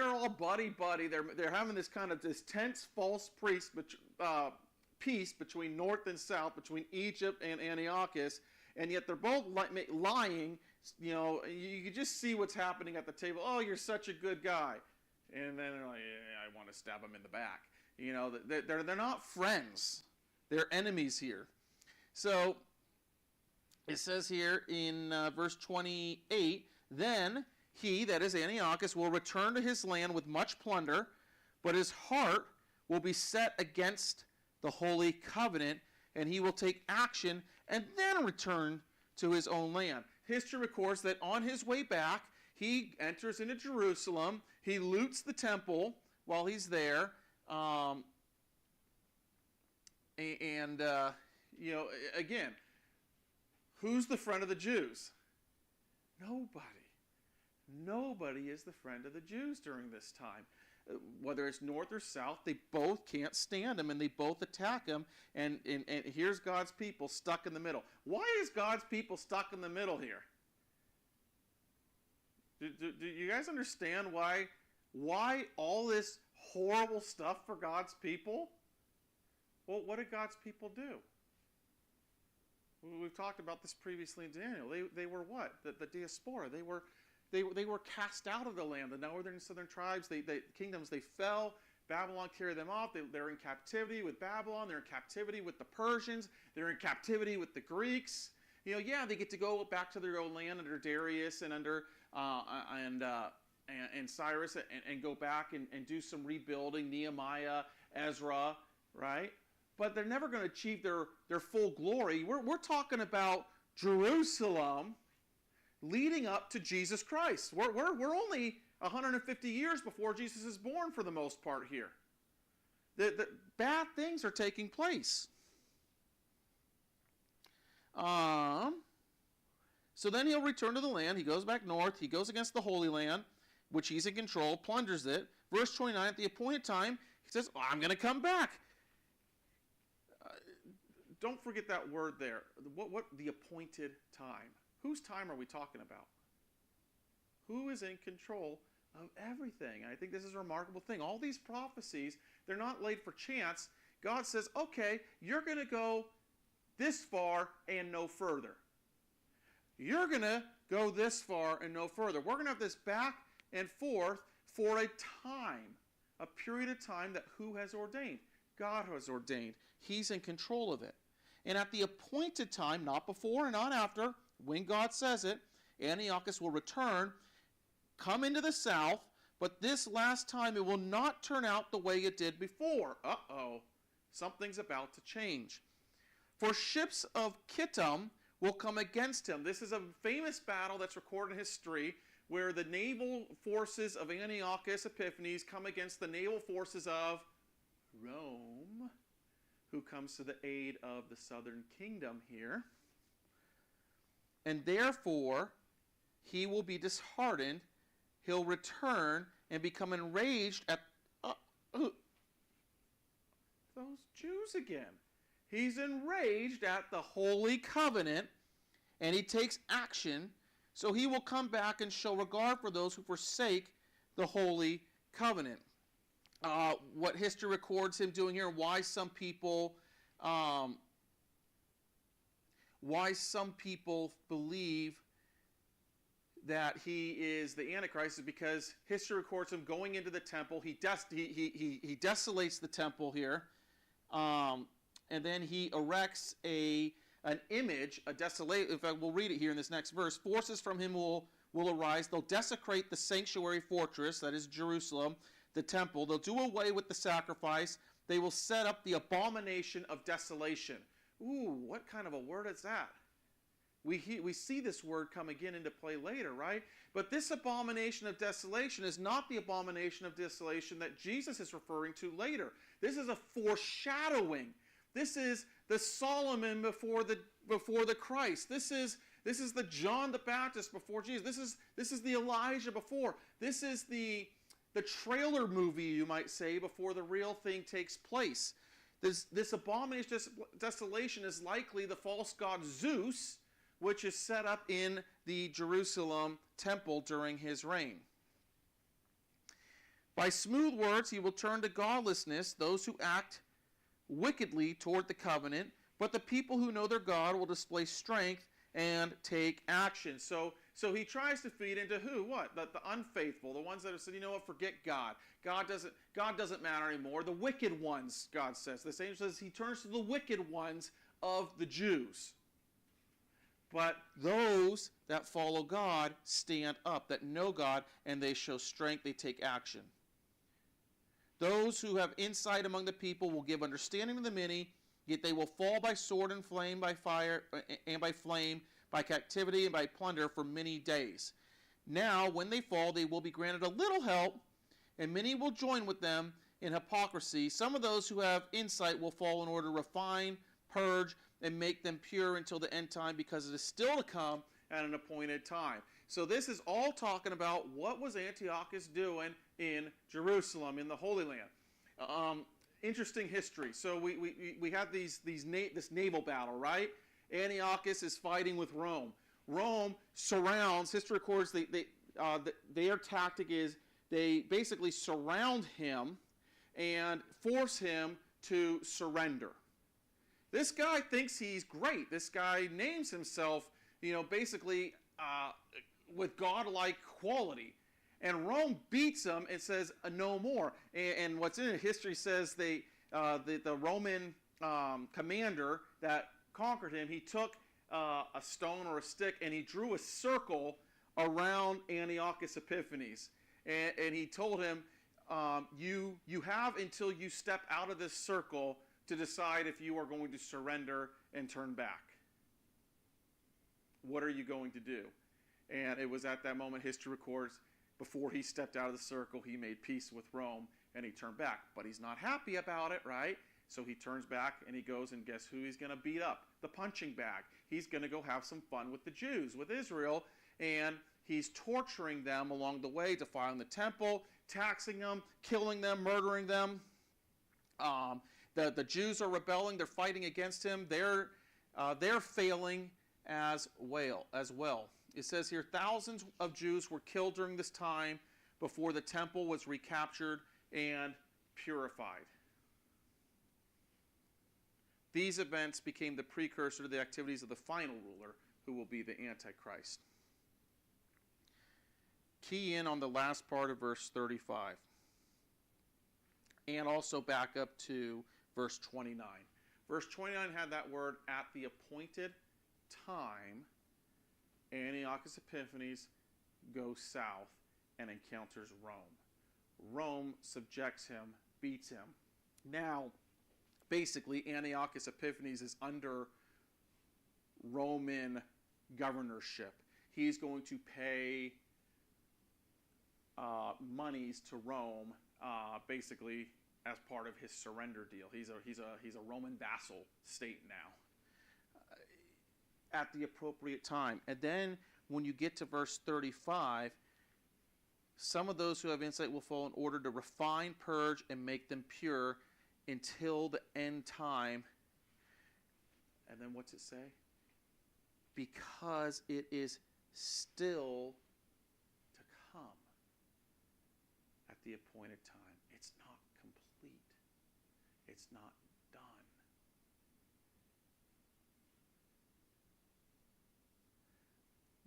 all buddy-buddy. They're having this kind of this tense false peace between north and south, between Egypt and Antiochus, and yet they're both lying. You know, you can just see what's happening at the table. Oh, you're such a good guy. And then they're like, yeah, I want to stab him in the back. You know, they're not friends. They're enemies here. So it says here in verse 28, then he, that is Antiochus, will return to his land with much plunder, but his heart will be set against the holy covenant, and he will take action and then return to his own land. History records that on his way back, he enters into Jerusalem. He loots the temple while he's there. Again, who's the friend of the Jews? Nobody. Nobody is the friend of the Jews during this time. Whether it's north or south, they both can't stand him, and they both attack him, and here's God's people stuck in the middle. Why is God's people stuck in the middle here? Do you guys understand why all this horrible stuff for God's people? Well, what did God's people do? We've talked about this previously in Daniel. They were what? The diaspora. They were they were cast out of the land. The northern and southern tribes, kingdoms, they fell. Babylon carried them off. They're in captivity with Babylon. They're in captivity with the Persians. They're in captivity with the Greeks. They get to go back to their own land under Darius and under and Cyrus and go back and do some rebuilding. Nehemiah, Ezra, right? But they're never going to achieve their full glory. We're talking about Jerusalem leading up to Jesus Christ. We're only 150 years before Jesus is born for the most part here. The bad things are taking place. So then he'll return to the land. He goes back north. He goes against the Holy Land, which he's in control, plunders it. Verse 29, at the appointed time, he says, I'm going to come back. Don't forget that word there. What the appointed time? Whose time are we talking about? Who is in control of everything? And I think this is a remarkable thing. All these prophecies, they're not laid for chance. God says, okay, you're going to go this far and no further. You're going to go this far and no further. We're going to have this back and forth for a time, a period of time that who has ordained? God has ordained. He's in control of it. And at the appointed time, not before and not after, when God says it, Antiochus will return, come into the south, but this last time it will not turn out the way it did before. Uh-oh, something's about to change. For ships of Kittim will come against him. This is a famous battle that's recorded in history where the naval forces of Antiochus Epiphanes come against the naval forces of Rome, who comes to the aid of the southern kingdom here. And therefore, he will be disheartened. He'll return and become enraged at those Jews again. He's enraged at the Holy Covenant, and he takes action. So he will come back and show regard for those who forsake the Holy Covenant. What history records him doing here, why some people believe that he is the Antichrist is because history records him going into the temple. He desolates the temple here, and then he erects an image, a desolate. In fact, we'll read it here in this next verse. Forces from him will arise. They'll desecrate the sanctuary fortress, that is Jerusalem, the temple. They'll do away with the sacrifice. They will set up the abomination of desolation. Ooh, what kind of a word is that? We see this word come again into play later, right? But this abomination of desolation is not the abomination of desolation that Jesus is referring to later. This is a foreshadowing. This is the Solomon before the Christ. This is the John the Baptist before Jesus. This is the Elijah before. This is the trailer movie, you might say, before the real thing takes place. This abomination desolation is likely the false god Zeus, which is set up in the Jerusalem temple during his reign. By smooth words he will turn to godlessness those who act wickedly toward the covenant, but the people who know their God will display strength and take action. So he tries to feed into who? What? The unfaithful, the ones that have said, you know what, forget God. God doesn't matter anymore. The wicked ones, God says. The same says he turns to the wicked ones of the Jews. But those that follow God stand up, that know God, and they show strength, they take action. Those who have insight among the people will give understanding to the many, yet they will fall by sword and flame, by fire and by flame, by captivity and by plunder for many days. Now, when they fall, they will be granted a little help, and many will join with them in hypocrisy. Some of those who have insight will fall in order to refine, purge, and make them pure until the end time, because it is still to come at an appointed time. So this is all talking about what was Antiochus doing in Jerusalem, in the Holy Land. Interesting history. So we have this naval battle, right? Antiochus is fighting with Rome. Rome surrounds. History records their tactic is they basically surround him and force him to surrender. This guy thinks he's great. This guy names himself, basically with godlike quality. And Rome beats them and says, no more. And what's in it, history says the Roman commander that conquered him, he took a stone or a stick and he drew a circle around Antiochus Epiphanes. And he told him, you have until you step out of this circle to decide if you are going to surrender and turn back. What are you going to do? And it was at that moment, history records, before he stepped out of the circle, he made peace with Rome and he turned back. But he's not happy about it, right? So he turns back and he goes, and guess who he's going to beat up? The punching bag. He's going to go have some fun with the Jews, with Israel, and he's torturing them along the way, defiling the temple, taxing them, killing them, murdering them. The Jews are rebelling. They're fighting against him. They're failing as well. It says here, thousands of Jews were killed during this time before the temple was recaptured and purified. These events became the precursor to the activities of the final ruler, who will be the Antichrist. Key in on the last part of verse 35. And also back up to verse 29. Verse 29 had that word, at the appointed time. Antiochus Epiphanes goes south and encounters Rome. Rome subjects him, beats him. Now, basically, Antiochus Epiphanes is under Roman governorship. He's going to pay monies to Rome, basically as part of his surrender deal. He's a Roman vassal state now. At the appropriate time. And then when you get to verse 35, some of those who have insight will fall in order to refine, purge, and make them pure until the end time. And then what's it say? Because it is still to come at the appointed time. It's not complete. It's not done.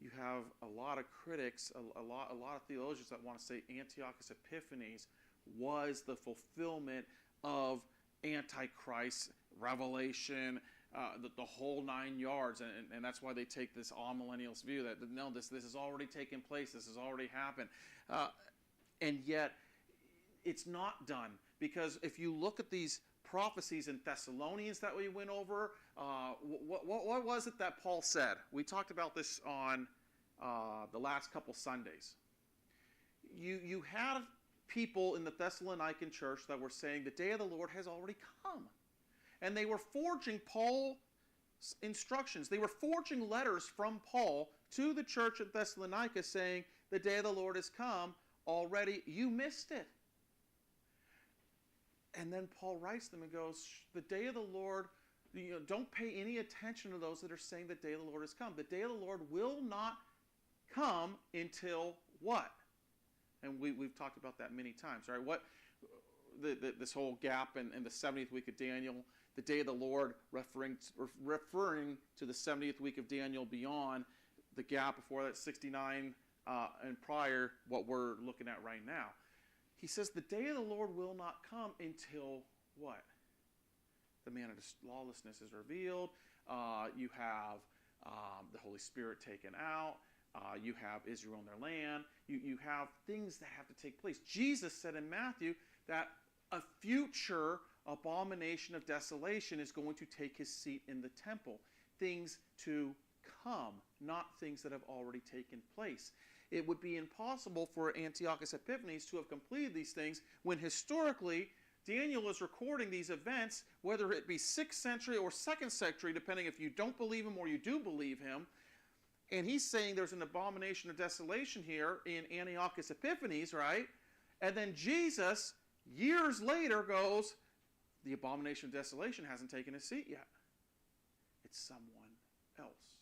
You have a lot of critics, a lot of theologians that want to say Antiochus Epiphanes was the fulfillment of Antichrist, Revelation, the whole 9 yards, and that's why they take this all-millennialist view that no, this has already taken place, this has already happened, and yet it's not done, because if you look at these prophecies in Thessalonians that we went over, what was it that Paul said? We talked about this on the last couple Sundays. You had people in the Thessalonican church that were saying the day of the Lord has already come. And they were forging Paul's instructions. They were forging letters from Paul to the church at Thessalonica saying the day of the Lord has come already. You missed it. And then Paul writes them and goes, the day of the Lord, don't pay any attention to those that are saying the day of the Lord has come. The day of the Lord will not come until what? And we've talked about that many times, right? What this whole gap in the 70th week of Daniel, the day of the Lord referring to the 70th week of Daniel beyond the gap before that, 69 and prior, what we're looking at right now. He says the day of the Lord will not come until what? The man of lawlessness is revealed. You have the Holy Spirit taken out. You have Israel in their land. You have things that have to take place. Jesus said in Matthew that a future abomination of desolation is going to take his seat in the temple. Things to come, not things that have already taken place. It would be impossible for Antiochus Epiphanes to have completed these things when historically Daniel is recording these events, whether it be 6th century or 2nd century, depending if you don't believe him or you do believe him. And he's saying there's an abomination of desolation here in Antiochus Epiphanes, right? And then Jesus, years later, goes, the abomination of desolation hasn't taken his seat yet. It's someone else.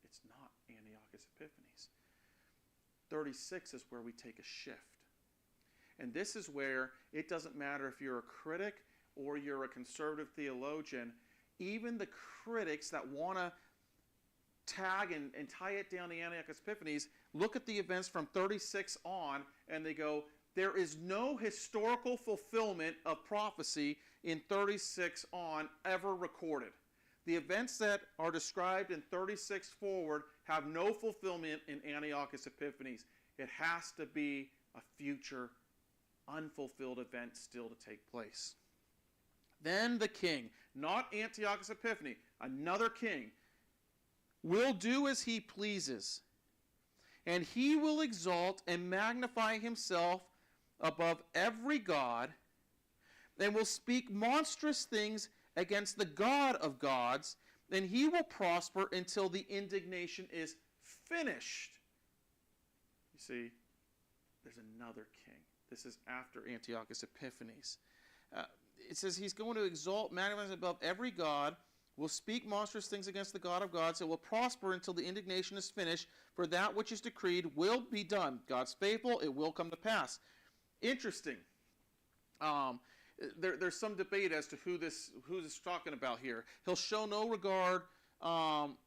It's not Antiochus Epiphanes. 36 is where we take a shift. And this is where it doesn't matter if you're a critic or you're a conservative theologian, even the critics that want to tag and tie it down to Antiochus Epiphanes, look at the events from 36 on, and they go, there is no historical fulfillment of prophecy in 36 on ever recorded. The events that are described in 36 forward have no fulfillment in Antiochus Epiphanes. It has to be a future, unfulfilled event still to take place. Then the king, not Antiochus Epiphanes, another king, will do as he pleases, and he will exalt and magnify himself above every god, and will speak monstrous things against the God of gods, and he will prosper until the indignation is finished. You see, there's another king. This is after Antiochus Epiphanes. It says he's going to exalt, magnify above every god, will speak monstrous things against the God of gods, and will prosper until the indignation is finished, for that which is decreed will be done. God's faithful, it will come to pass. Interesting. There's some debate as to who this is talking about here. He'll show no regard for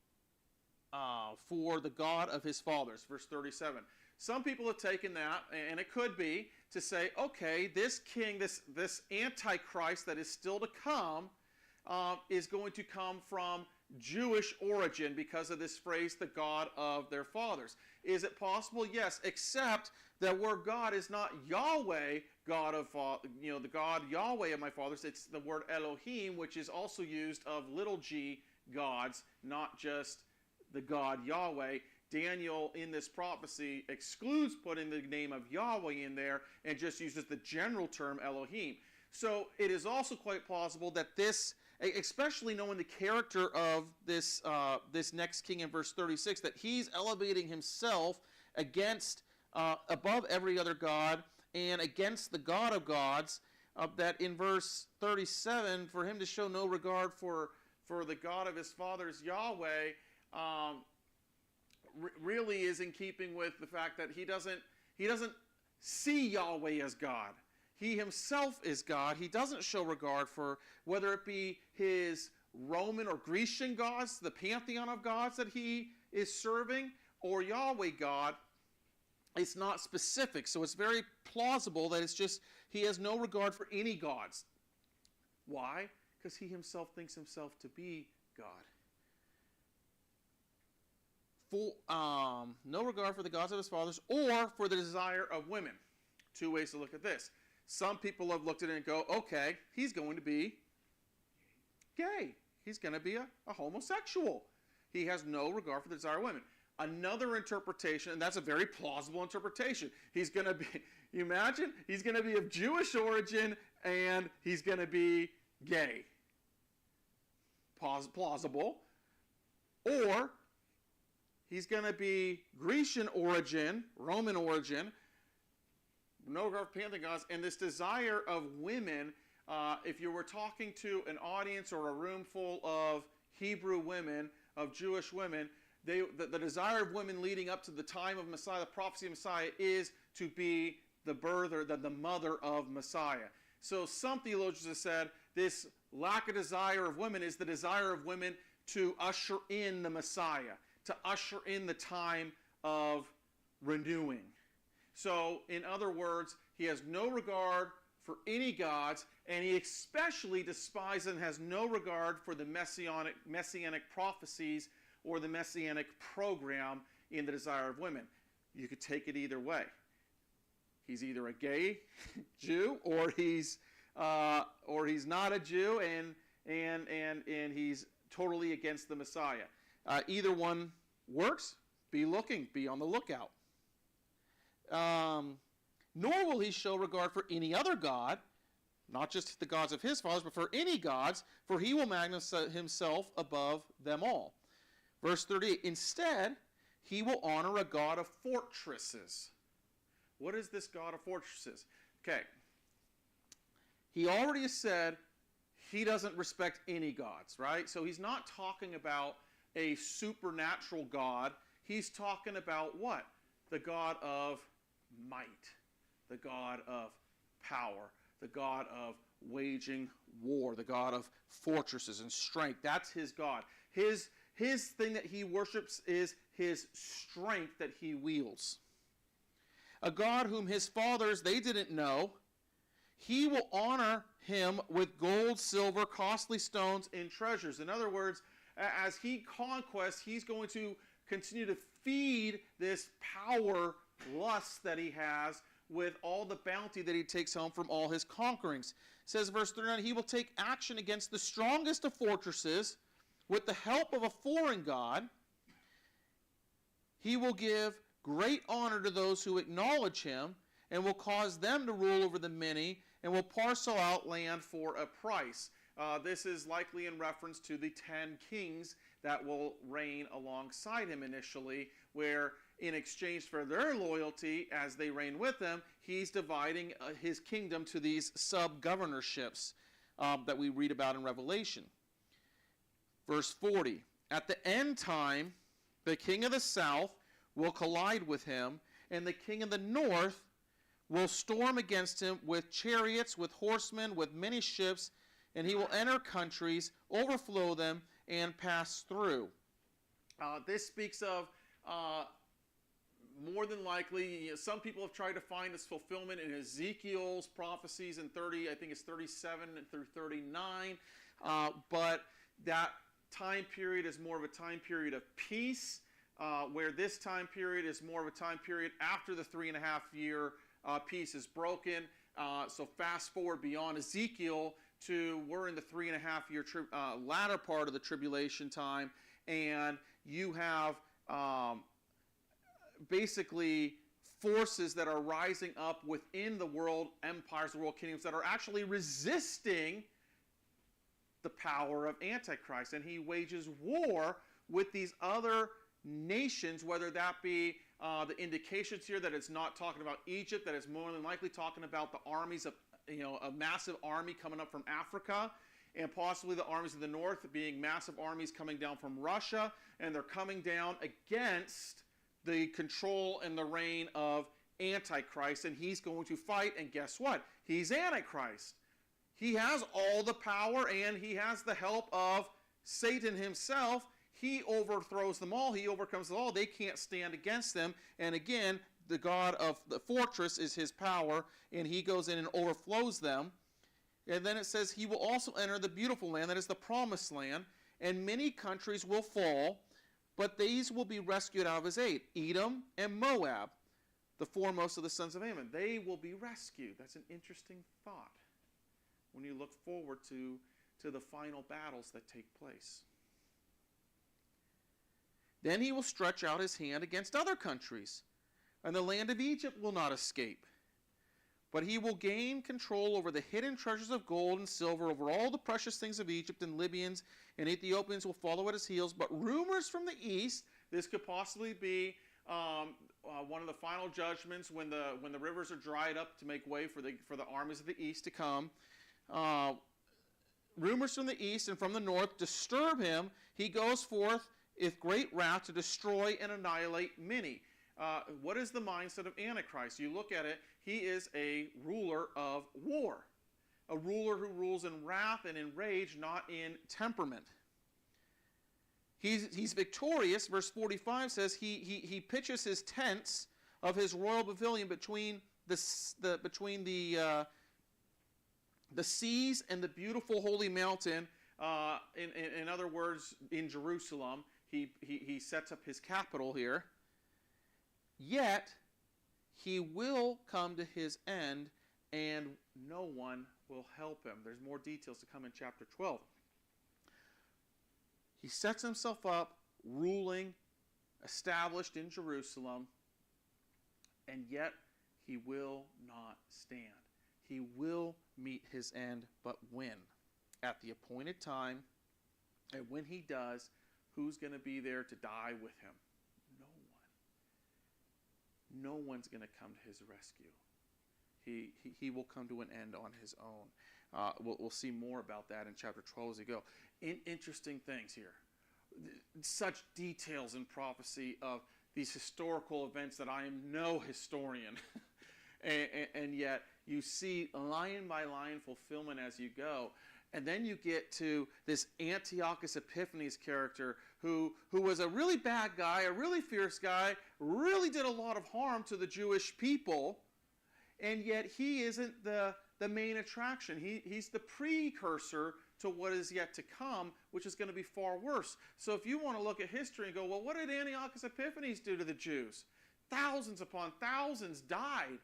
the God of his fathers, verse 37. Some people have taken that, and it could be, to say, okay, this king, this Antichrist that is still to come, is going to come from Jewish origin because of this phrase, the God of their fathers. Is it possible? Yes, except that word God is not Yahweh, God of, the God Yahweh of my fathers. It's the word Elohim, which is also used of little g gods, not just the God Yahweh. Daniel, in this prophecy, excludes putting the name of Yahweh in there and just uses the general term Elohim. So it is also quite plausible that this, especially knowing the character of this next king in verse 36, that he's elevating himself against, above every other god and against the God of gods, that in verse 37, for him to show no regard for the God of his fathers, Yahweh, really is in keeping with the fact that he doesn't see Yahweh as God. He himself is God. He doesn't show regard for whether it be his Roman or Grecian gods, the pantheon of gods that he is serving, or Yahweh God. It's not specific, so it's very plausible that it's just he has no regard for any gods. Why? Because he himself thinks himself to be God. No regard for the gods of his fathers or for the desire of women. Two ways to look at this. Some people have looked at it and go, okay, he's going to be gay. He's going to be a homosexual. He has no regard for the desire of women. Another interpretation, and that's a very plausible interpretation. He's going to be, you imagine, he's going to be of Jewish origin and he's going to be gay. Plausible. Or he's going to be Grecian origin, Roman origin, no regard for pantheon gods, and this desire of women. If you were talking to an audience or a room full of Hebrew women, of Jewish women, the desire of women leading up to the time of Messiah, the prophecy of Messiah, is to be the birther, the mother of Messiah. So some theologians have said this lack of desire of women is the desire of women to usher in the Messiah, to usher in the time of renewing. So, in other words, he has no regard for any gods, and he especially despises and has no regard for the messianic prophecies or the messianic program in the desire of women. You could take it either way. He's either a gay Jew or he's not a Jew and he's totally against the Messiah. Either one works. Be on the lookout. Nor will he show regard for any other god, not just the gods of his fathers, but for any gods, for he will magnify himself above them all. Verse 38, instead, he will honor a god of fortresses. What is this god of fortresses? Okay. He already has said he doesn't respect any gods, right? So he's not talking about a supernatural god. He's talking about what? The God of might, the God of power, the God of waging war, the God of fortresses and strength. That's his God. His thing that he worships is his strength that he wields. A God whom his fathers, they didn't know. He will honor him with gold, silver, costly stones, and treasures. In other words, as he conquests, he's going to continue to feed this power lust that he has with all the bounty that he takes home from all his conquerings. It says, verse 39, he will take action against the strongest of fortresses with the help of a foreign god. He will give great honor to those who acknowledge him, and will cause them to rule over the many, and will parcel out land for a price. This is likely in reference to the 10 kings that will reign alongside him initially, where in exchange for their loyalty as they reign with him, he's dividing his kingdom to these sub-governorships that we read about in Revelation. Verse 40, at the end time, the king of the south will collide with him, and the king of the north will storm against him with chariots, with horsemen, with many ships, and he will enter countries, overflow them, and pass through. This speaks of more than likely, some people have tried to find this fulfillment in Ezekiel's prophecies in 30, I think it's 37 through 39, but that time period is more of a time period of peace, where this time period is more of a time period after the 3.5-year peace is broken. So fast forward beyond Ezekiel to we're in the 3.5-year latter part of the tribulation time, and you have basically forces that are rising up within the world empires, the world kingdoms, that are actually resisting the power of Antichrist. And he wages war with these other nations, whether that be the indications here that it's not talking about Egypt, that it's more than likely talking about the armies of, a massive army coming up from Africa, and possibly the armies of the north being massive armies coming down from Russia, and they're coming down against the control and the reign of Antichrist, and he's going to fight, and guess what? He's Antichrist. He has all the power, and he has the help of Satan himself. He overthrows them all. He overcomes them all. They can't stand against them. And again, the God of the fortress is his power, and he goes in and overflows them. And then it says he will also enter the beautiful land, that is the promised land, and many countries will fall, but these will be rescued out of his aid. Edom and Moab, the foremost of the sons of Ammon, they will be rescued. That's an interesting thought when you look forward to the final battles that take place. Then he will stretch out his hand against other countries, and the land of Egypt will not escape. But he will gain control over the hidden treasures of gold and silver, over all the precious things of Egypt, and Libyans and Ethiopians will follow at his heels. But rumors from the east, this could possibly be one of the final judgments when the rivers are dried up to make way for the armies of the east to come. Rumors from the east and from the north disturb him. He goes forth with great wrath to destroy and annihilate many. What is the mindset of Antichrist? You look at it, he is a ruler of war. A ruler who rules in wrath and in rage, not in temperament. He's victorious. Verse 45 says he pitches his tents of his royal pavilion between the seas and the beautiful holy mountain. In other words, in Jerusalem, he sets up his capital here. Yet he will come to his end, and no one will help him. There's more details to come in chapter 12. He sets himself up, ruling, established in Jerusalem, and yet he will not stand. He will meet his end, but when? At the appointed time, and when he does, who's going to be there to die with him? No one's going to come to his rescue. He will come to an end on his own. We'll see more about that in chapter 12 as we go. Interesting things here. Such details in prophecy of these historical events that I am no historian. and yet you see line by line fulfillment as you go. And then you get to this Antiochus Epiphanes character who was a really bad guy, a really fierce guy, really did a lot of harm to the Jewish people, and yet he isn't the main attraction. He's the precursor to what is yet to come, which is going to be far worse. So if you want to look at history and go, well, what did Antiochus Epiphanes do to the Jews? Thousands upon thousands died.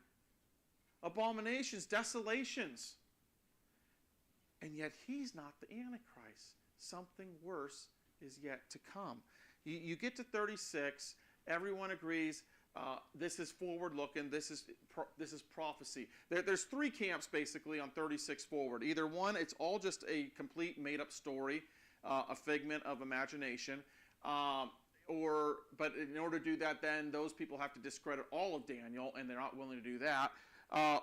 Abominations, desolations. And yet he's not the Antichrist. Something worse is yet to come. You get to 36, everyone agrees this is forward-looking, this is prophecy. There's three camps basically on 36 forward. Either one, it's all just a complete made-up story, a figment of imagination, but in order to do that, then those people have to discredit all of Daniel, and they're not willing to do that.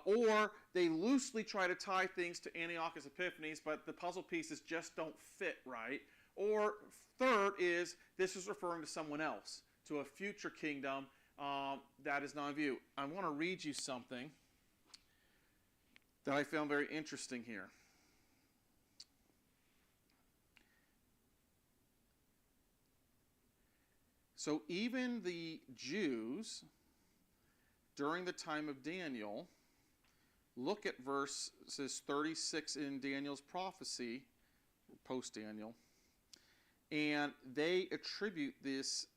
Or they loosely try to tie things to Antiochus Epiphanes, but the puzzle pieces just don't fit right. Or third is this is referring to someone else, to a future kingdom that is not in view. I want to read you something that I found very interesting here. So even the Jews during the time of Daniel, look at verses 36 in Daniel's prophecy, post-Daniel, and they attribute this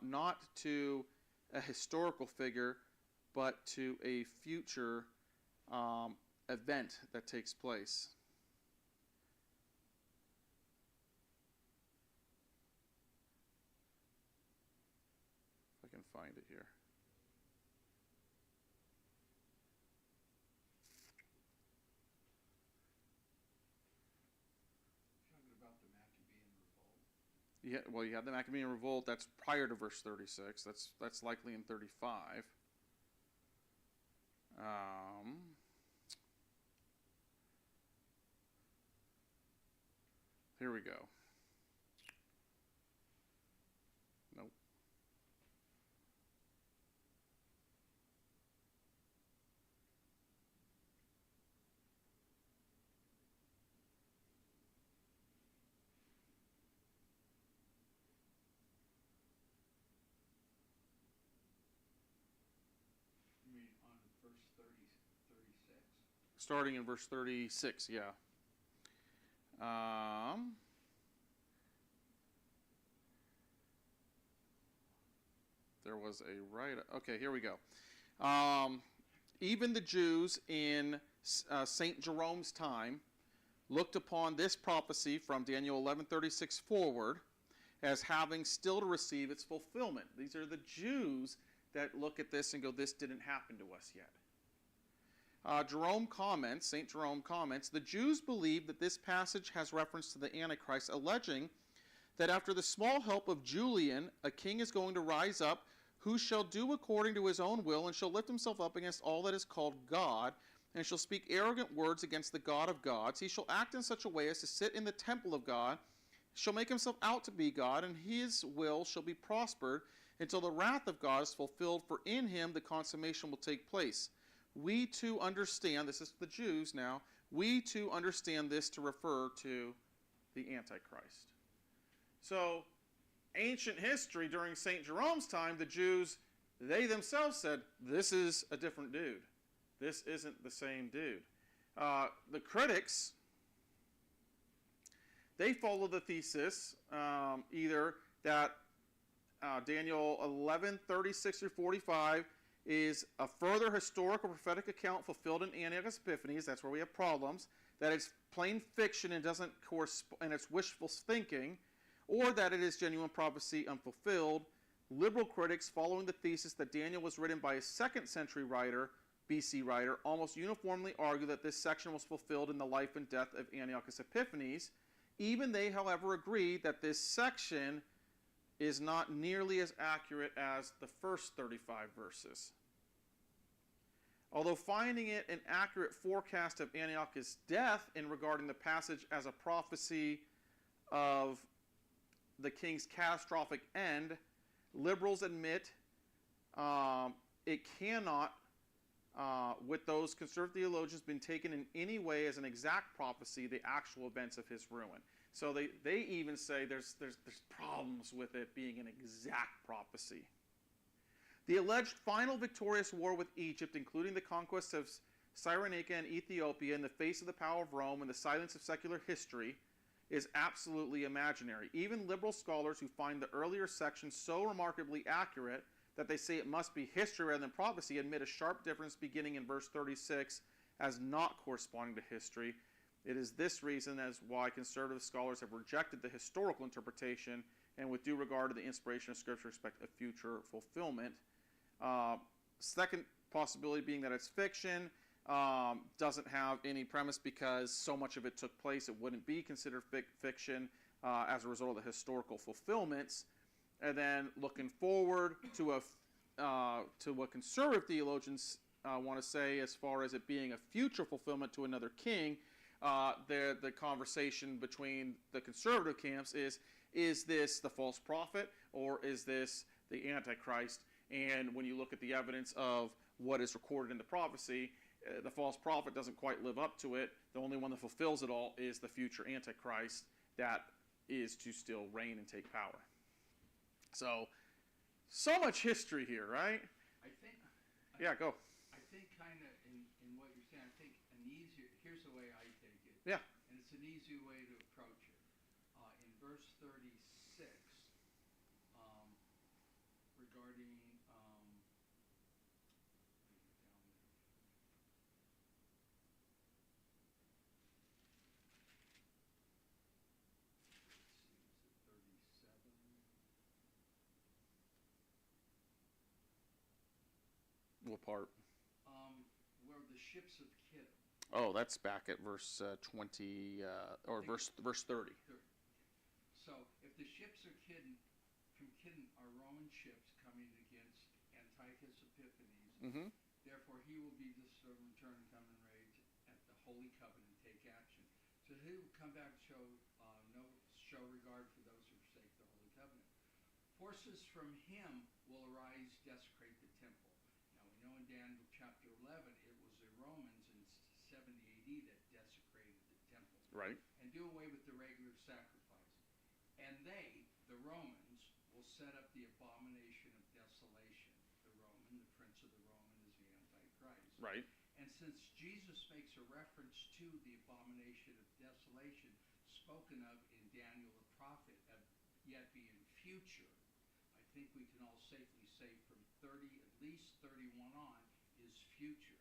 not to a historical figure, but to a future event that takes place. If I can find it here. Yeah, well, you have the Maccabean Revolt. That's prior to verse 36. That's likely in 35. Here we go. Nope. Starting in verse 36, yeah. There was a right. Okay, here we go. Even the Jews in St. Jerome's time looked upon this prophecy from Daniel 11:36 forward as having still to receive its fulfillment. These are the Jews that look at this and go, this didn't happen to us yet. St. Jerome comments, the Jews believe that this passage has reference to the Antichrist, alleging that after the small help of Julian, a king is going to rise up who shall do according to his own will and shall lift himself up against all that is called God and shall speak arrogant words against the God of gods. He shall act in such a way as to sit in the temple of God, shall make himself out to be God, and his will shall be prospered until the wrath of God is fulfilled, for in him the consummation will take place. We too understand, this is the Jews now, we too understand this to refer to the Antichrist. So, ancient history during St. Jerome's time, the Jews, they themselves said, this is a different dude. This isn't the same dude. The critics, they follow the thesis either that Daniel 11:36-45 is a further historical prophetic account fulfilled in Antiochus Epiphanes. That's where we have problems. That it's plain fiction and doesn't correspond, and it's wishful thinking, or that it is genuine prophecy unfulfilled. Liberal critics, following the thesis that Daniel was written by a 2nd century writer, BC writer, almost uniformly argue that this section was fulfilled in the life and death of Antiochus Epiphanes. Even they, however, agree that this section is not nearly as accurate as the first 35 verses. Although finding it an accurate forecast of Antiochus' death in regarding the passage as a prophecy of the king's catastrophic end, liberals admit it cannot with those conservative theologians, been taken in any way as an exact prophecy, the actual events of his ruin. So they even say there's problems with it being an exact prophecy. The alleged final victorious war with Egypt, including the conquest of Cyrenaica and Ethiopia in the face of the power of Rome and the silence of secular history, is absolutely imaginary. Even liberal scholars who find the earlier section so remarkably accurate that they say it must be history rather than prophecy admit a sharp difference beginning in verse 36 as not corresponding to history. It is this reason as why conservative scholars have rejected the historical interpretation and with due regard to the inspiration of Scripture expect a future fulfillment. Second possibility being that it's fiction, doesn't have any premise because so much of it took place it wouldn't be considered fiction as a result of the historical fulfillments. And then looking forward to what conservative theologians want to say as far as it being a future fulfillment to another king, the conversation between the conservative camps is this the false prophet or is this the Antichrist? And when you look at the evidence of what is recorded in the prophecy, the false prophet doesn't quite live up to it. The only one that fulfills it all is the future Antichrist that is to still reign and take power. So much history here, right? Yeah, go.
I think kind of in what you're saying, I think here's the way I take it.
Yeah.
And it's an easy way to approach it. In verse 36, regarding,
What part?
where the ships of Kittim.
Oh, that's back at verse 20, or verse 30.
So, if the ships are from Kittim are Roman ships coming against Antiochus Epiphanes,
Mm-hmm.
therefore he will be disturbed, return, and come in rage at the holy covenant and take action. So he will come back and show regard for those who forsake the holy covenant. Forces from him will arise, desecrate the temple. Now we know in Daniel chapter 11 it was the Romans in 70 AD that desecrated the temple.
Right.
And do away with the regular sacrifice. And they, the Romans, will set up the abomination of desolation. The prince of the Roman is the Antichrist.
Right.
And since Jesus makes a reference to the abomination of desolation spoken of in Daniel the prophet, yet being future, I think we can all safely say from 30, at least 31 on, is future.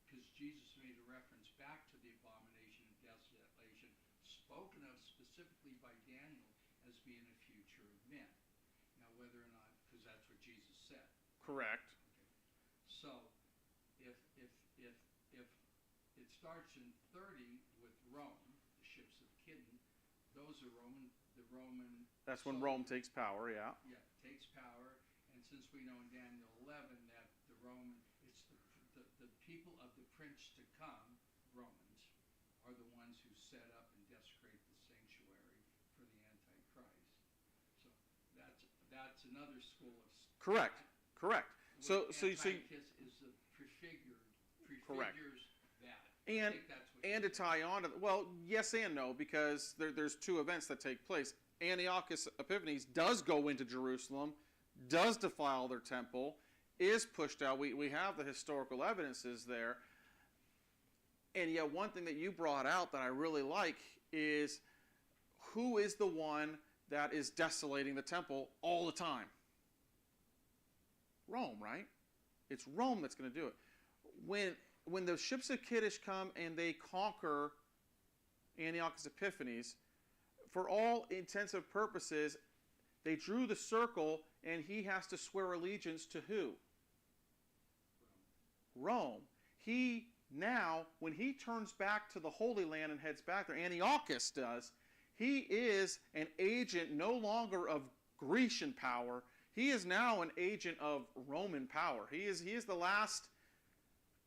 Because Jesus made a reference back to the abomination of desolation spoken of specifically by Daniel as being a future event. Now whether or not, because that's what Jesus said.
Correct.
Okay. So if it starts in 30 with Rome, the ships of Kittim, those are the Roman.
That's when Rome takes power, yeah.
Yeah, takes power, and since we know in Daniel 11 that it's the people of the prince to come, Romans, are the ones who set up and desecrate the sanctuary for the Antichrist. So that's another school of
Correct. So
Antiochus is the prefigures
Correct.
that.
And
I think that's what
and to tie on to, well, yes and no, because there's two events that take place. Antiochus Epiphanes does go into Jerusalem, does defile their temple, is pushed out. We have the historical evidences there. And yet one thing that you brought out that I really like is who is the one that is desolating the temple all the time? Rome, right? It's Rome that's going to do it. When the ships of Kittim come and they conquer Antiochus Epiphanes, for all intents and purposes, they drew the circle and he has to swear allegiance to who? Rome. He now, when he turns back to the Holy Land and heads back there, Antiochus does, he is an agent no longer of Grecian power. He is now an agent of Roman power. He is the last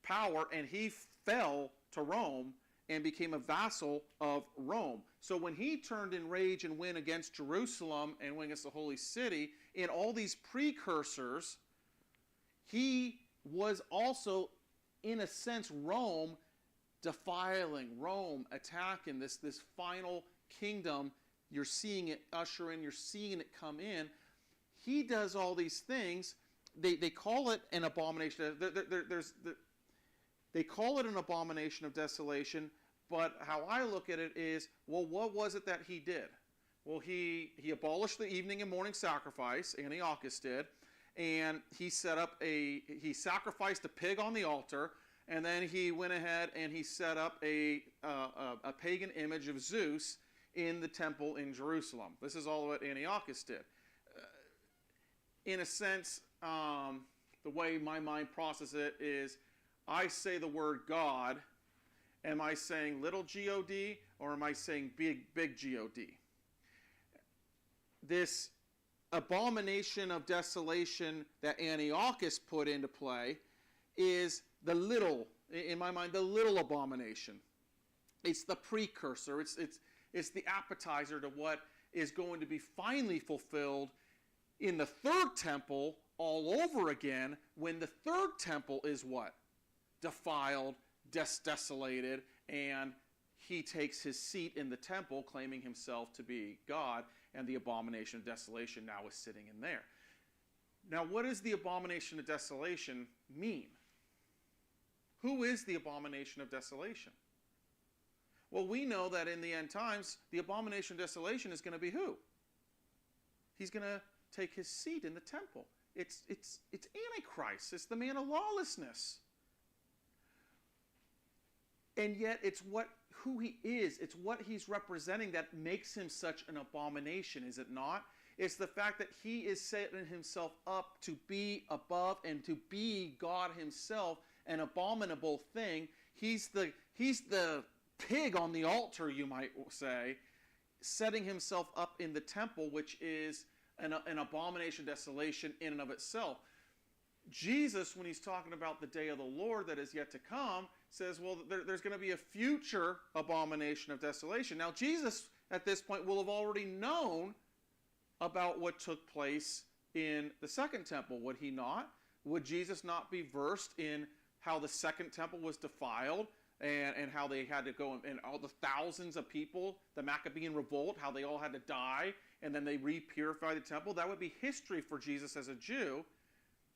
power, and he fell to Rome and became a vassal of Rome. So when he turned in rage and went against Jerusalem and went against the holy city, in all these precursors, he was also in a sense, Rome defiling, Rome attacking this final kingdom. You're seeing it usher in, you're seeing it come in. He does all these things. They call it an abomination. They call it an abomination of desolation, but how I look at it is, well, what was it that he did? Well, he abolished the evening and morning sacrifice, Antiochus did, and he sacrificed a pig on the altar, and then he went ahead and he set up a pagan image of Zeus in the temple in Jerusalem. This is all what Antiochus did. In a sense, the way my mind processes it is, I say the word God. Am I saying little G-O-D, or am I saying big G-O-D? This abomination of desolation that Antiochus put into play is the little, in my mind, the little abomination. It's the precursor. It's the appetizer to what is going to be finally fulfilled in the third temple all over again, when the third temple is what? Defiled, desolated, and he takes his seat in the temple, claiming himself to be God, and the abomination of desolation now is sitting in there. Now, what does the abomination of desolation mean? Who is the abomination of desolation? Well, we know that in the end times, the abomination of desolation is going to be who? He's going to take his seat in the temple. It's Antichrist. It's the man of lawlessness. And yet it's who he is. It's what he's representing that makes him such an abomination, is it not? It's the fact that he is setting himself up to be above and to be God himself, an abominable thing. He's the pig on the altar, you might say, setting himself up in the temple, which is an abomination, desolation in and of itself. Jesus, when he's talking about the day of the Lord that is yet to come, says, well, there's going to be a future abomination of desolation. Now, Jesus, at this point, will have already known about what took place in the second temple, would he not? Would Jesus not be versed in how the second temple was defiled and how they had to go, and all the thousands of people, the Maccabean revolt, how they all had to die, and then they re-purified the temple? That would be history for Jesus as a Jew.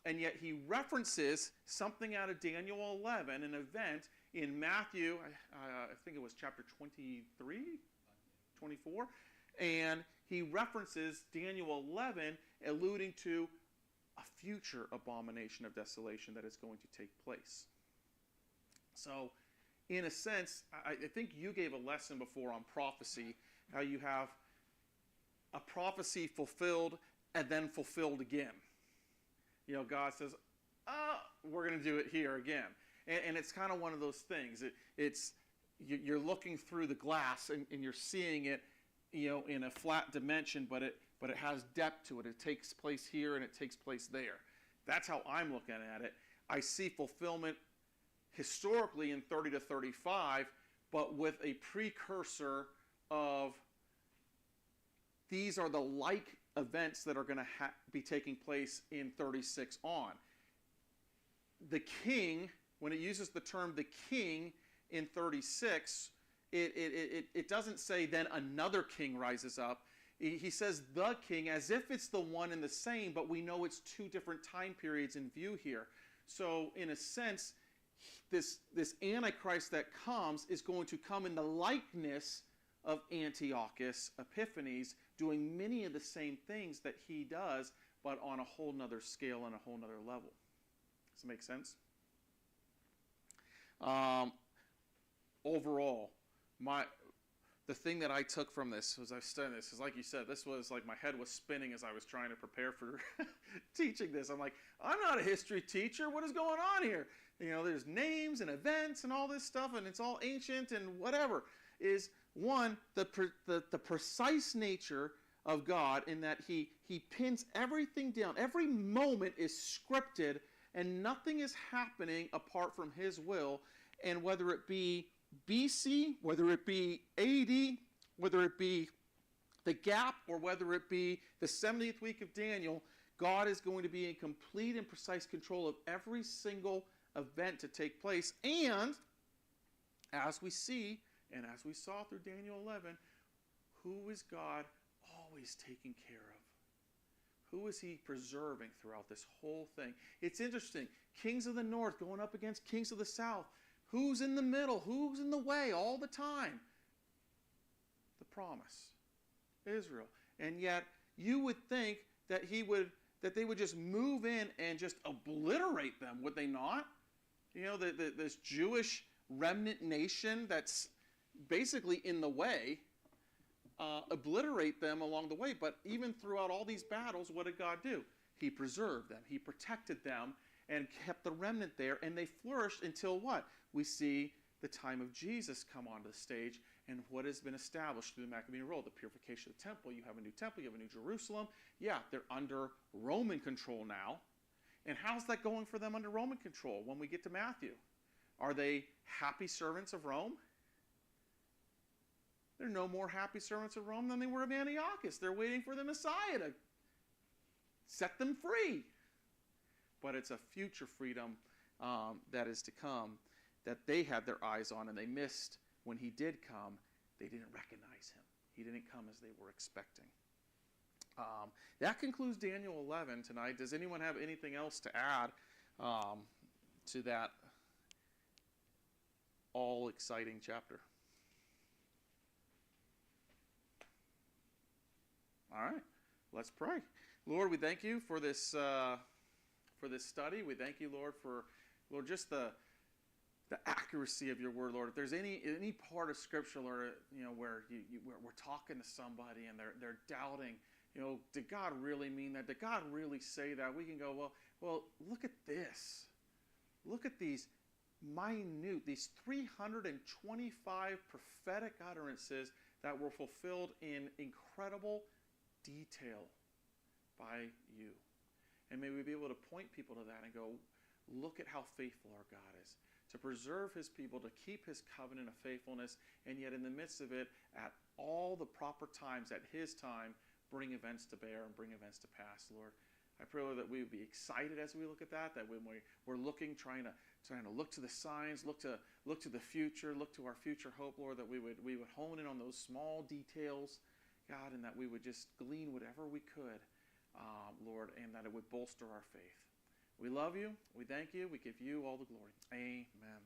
And yet he references something out of Daniel 11, an event in Matthew, I think it was chapter 23, 24, and he references Daniel 11, alluding to a future abomination of desolation that is going to take place. So, in a sense, I think you gave a lesson before on prophecy, how you have a prophecy fulfilled and then fulfilled again. You know, God says, we're going to do it here again. And it's kind of one of those things. You're looking through the glass and you're seeing it, you know, in a flat dimension, but it has depth to it. It takes place here and it takes place there. That's how I'm looking at it. I see fulfillment historically in 30 to 35, but with a precursor of these are the like events that are going to be taking place in 36 on. The king, when it uses the term the king in 36, it doesn't say then another king rises up. He says the king as if it's the one and the same, but we know it's two different time periods in view here. So in a sense, this Antichrist that comes is going to come in the likeness of Antiochus Epiphanes, doing many of the same things that he does, but on a whole nother scale and a whole nother level. Does that make sense? Overall, the thing that I took from this was I studied this, is like you said, this was like my head was spinning as I was trying to prepare for teaching this. I'm like, I'm not a history teacher. What is going on here? You know, there's names and events and all this stuff, and it's all ancient and whatever. Is one, the precise nature of God in that he pins everything down. Every moment is scripted and nothing is happening apart from his will. And whether it be BC, whether it be AD, whether it be the gap, or whether it be the 70th week of Daniel, God is going to be in complete and precise control of every single event to take place. And as we see, and as we saw through Daniel 11, who is God always taking care of? Who is he preserving throughout this whole thing? It's interesting. Kings of the north going up against kings of the south. Who's in the middle? Who's in the way all the time? The promise. Israel. And yet, you would think that they would just move in and just obliterate them, would they not? You know, this Jewish remnant nation that's basically in the way, obliterate them along the way. But even throughout all these battles, what did God do? He preserved them. He protected them and kept the remnant there. And they flourished until what? We see the time of Jesus come onto the stage and what has been established through the Maccabean rule, the purification of the temple. You have a new temple. You have a new Jerusalem. Yeah, they're under Roman control now. And how's that going for them under Roman control when we get to Matthew? Are they happy servants of Rome? They're no more happy servants of Rome than they were of Antiochus. They're waiting for the Messiah to set them free. But it's a future freedom that is to come that they had their eyes on, and they missed when he did come. They didn't recognize him. He didn't come as they were expecting. That concludes Daniel 11 tonight. Does anyone have anything else to add to that all-exciting chapter? All right, let's pray. Lord, we thank you for this study. We thank you, Lord, for just the accuracy of your word, Lord. If there's any part of Scripture, Lord, where we're talking to somebody and they're doubting, did God really mean that? Did God really say that? We can go, well, look at this. Look at these these 325 prophetic utterances that were fulfilled in incredible detail by you. And may we be able to point people to that and go, look at how faithful our God is, to preserve his people, to keep his covenant of faithfulness, and yet in the midst of it, at all the proper times, at his time, bring events to bear and bring events to pass, Lord. I pray, Lord, that we would be excited as we look at that when we're looking, trying to look to the signs, look to the future, look to our future hope, Lord, that we would hone in on those small details, God, and that we would just glean whatever we could, Lord, and that it would bolster our faith. We love you. We thank you. We give you all the glory. Amen.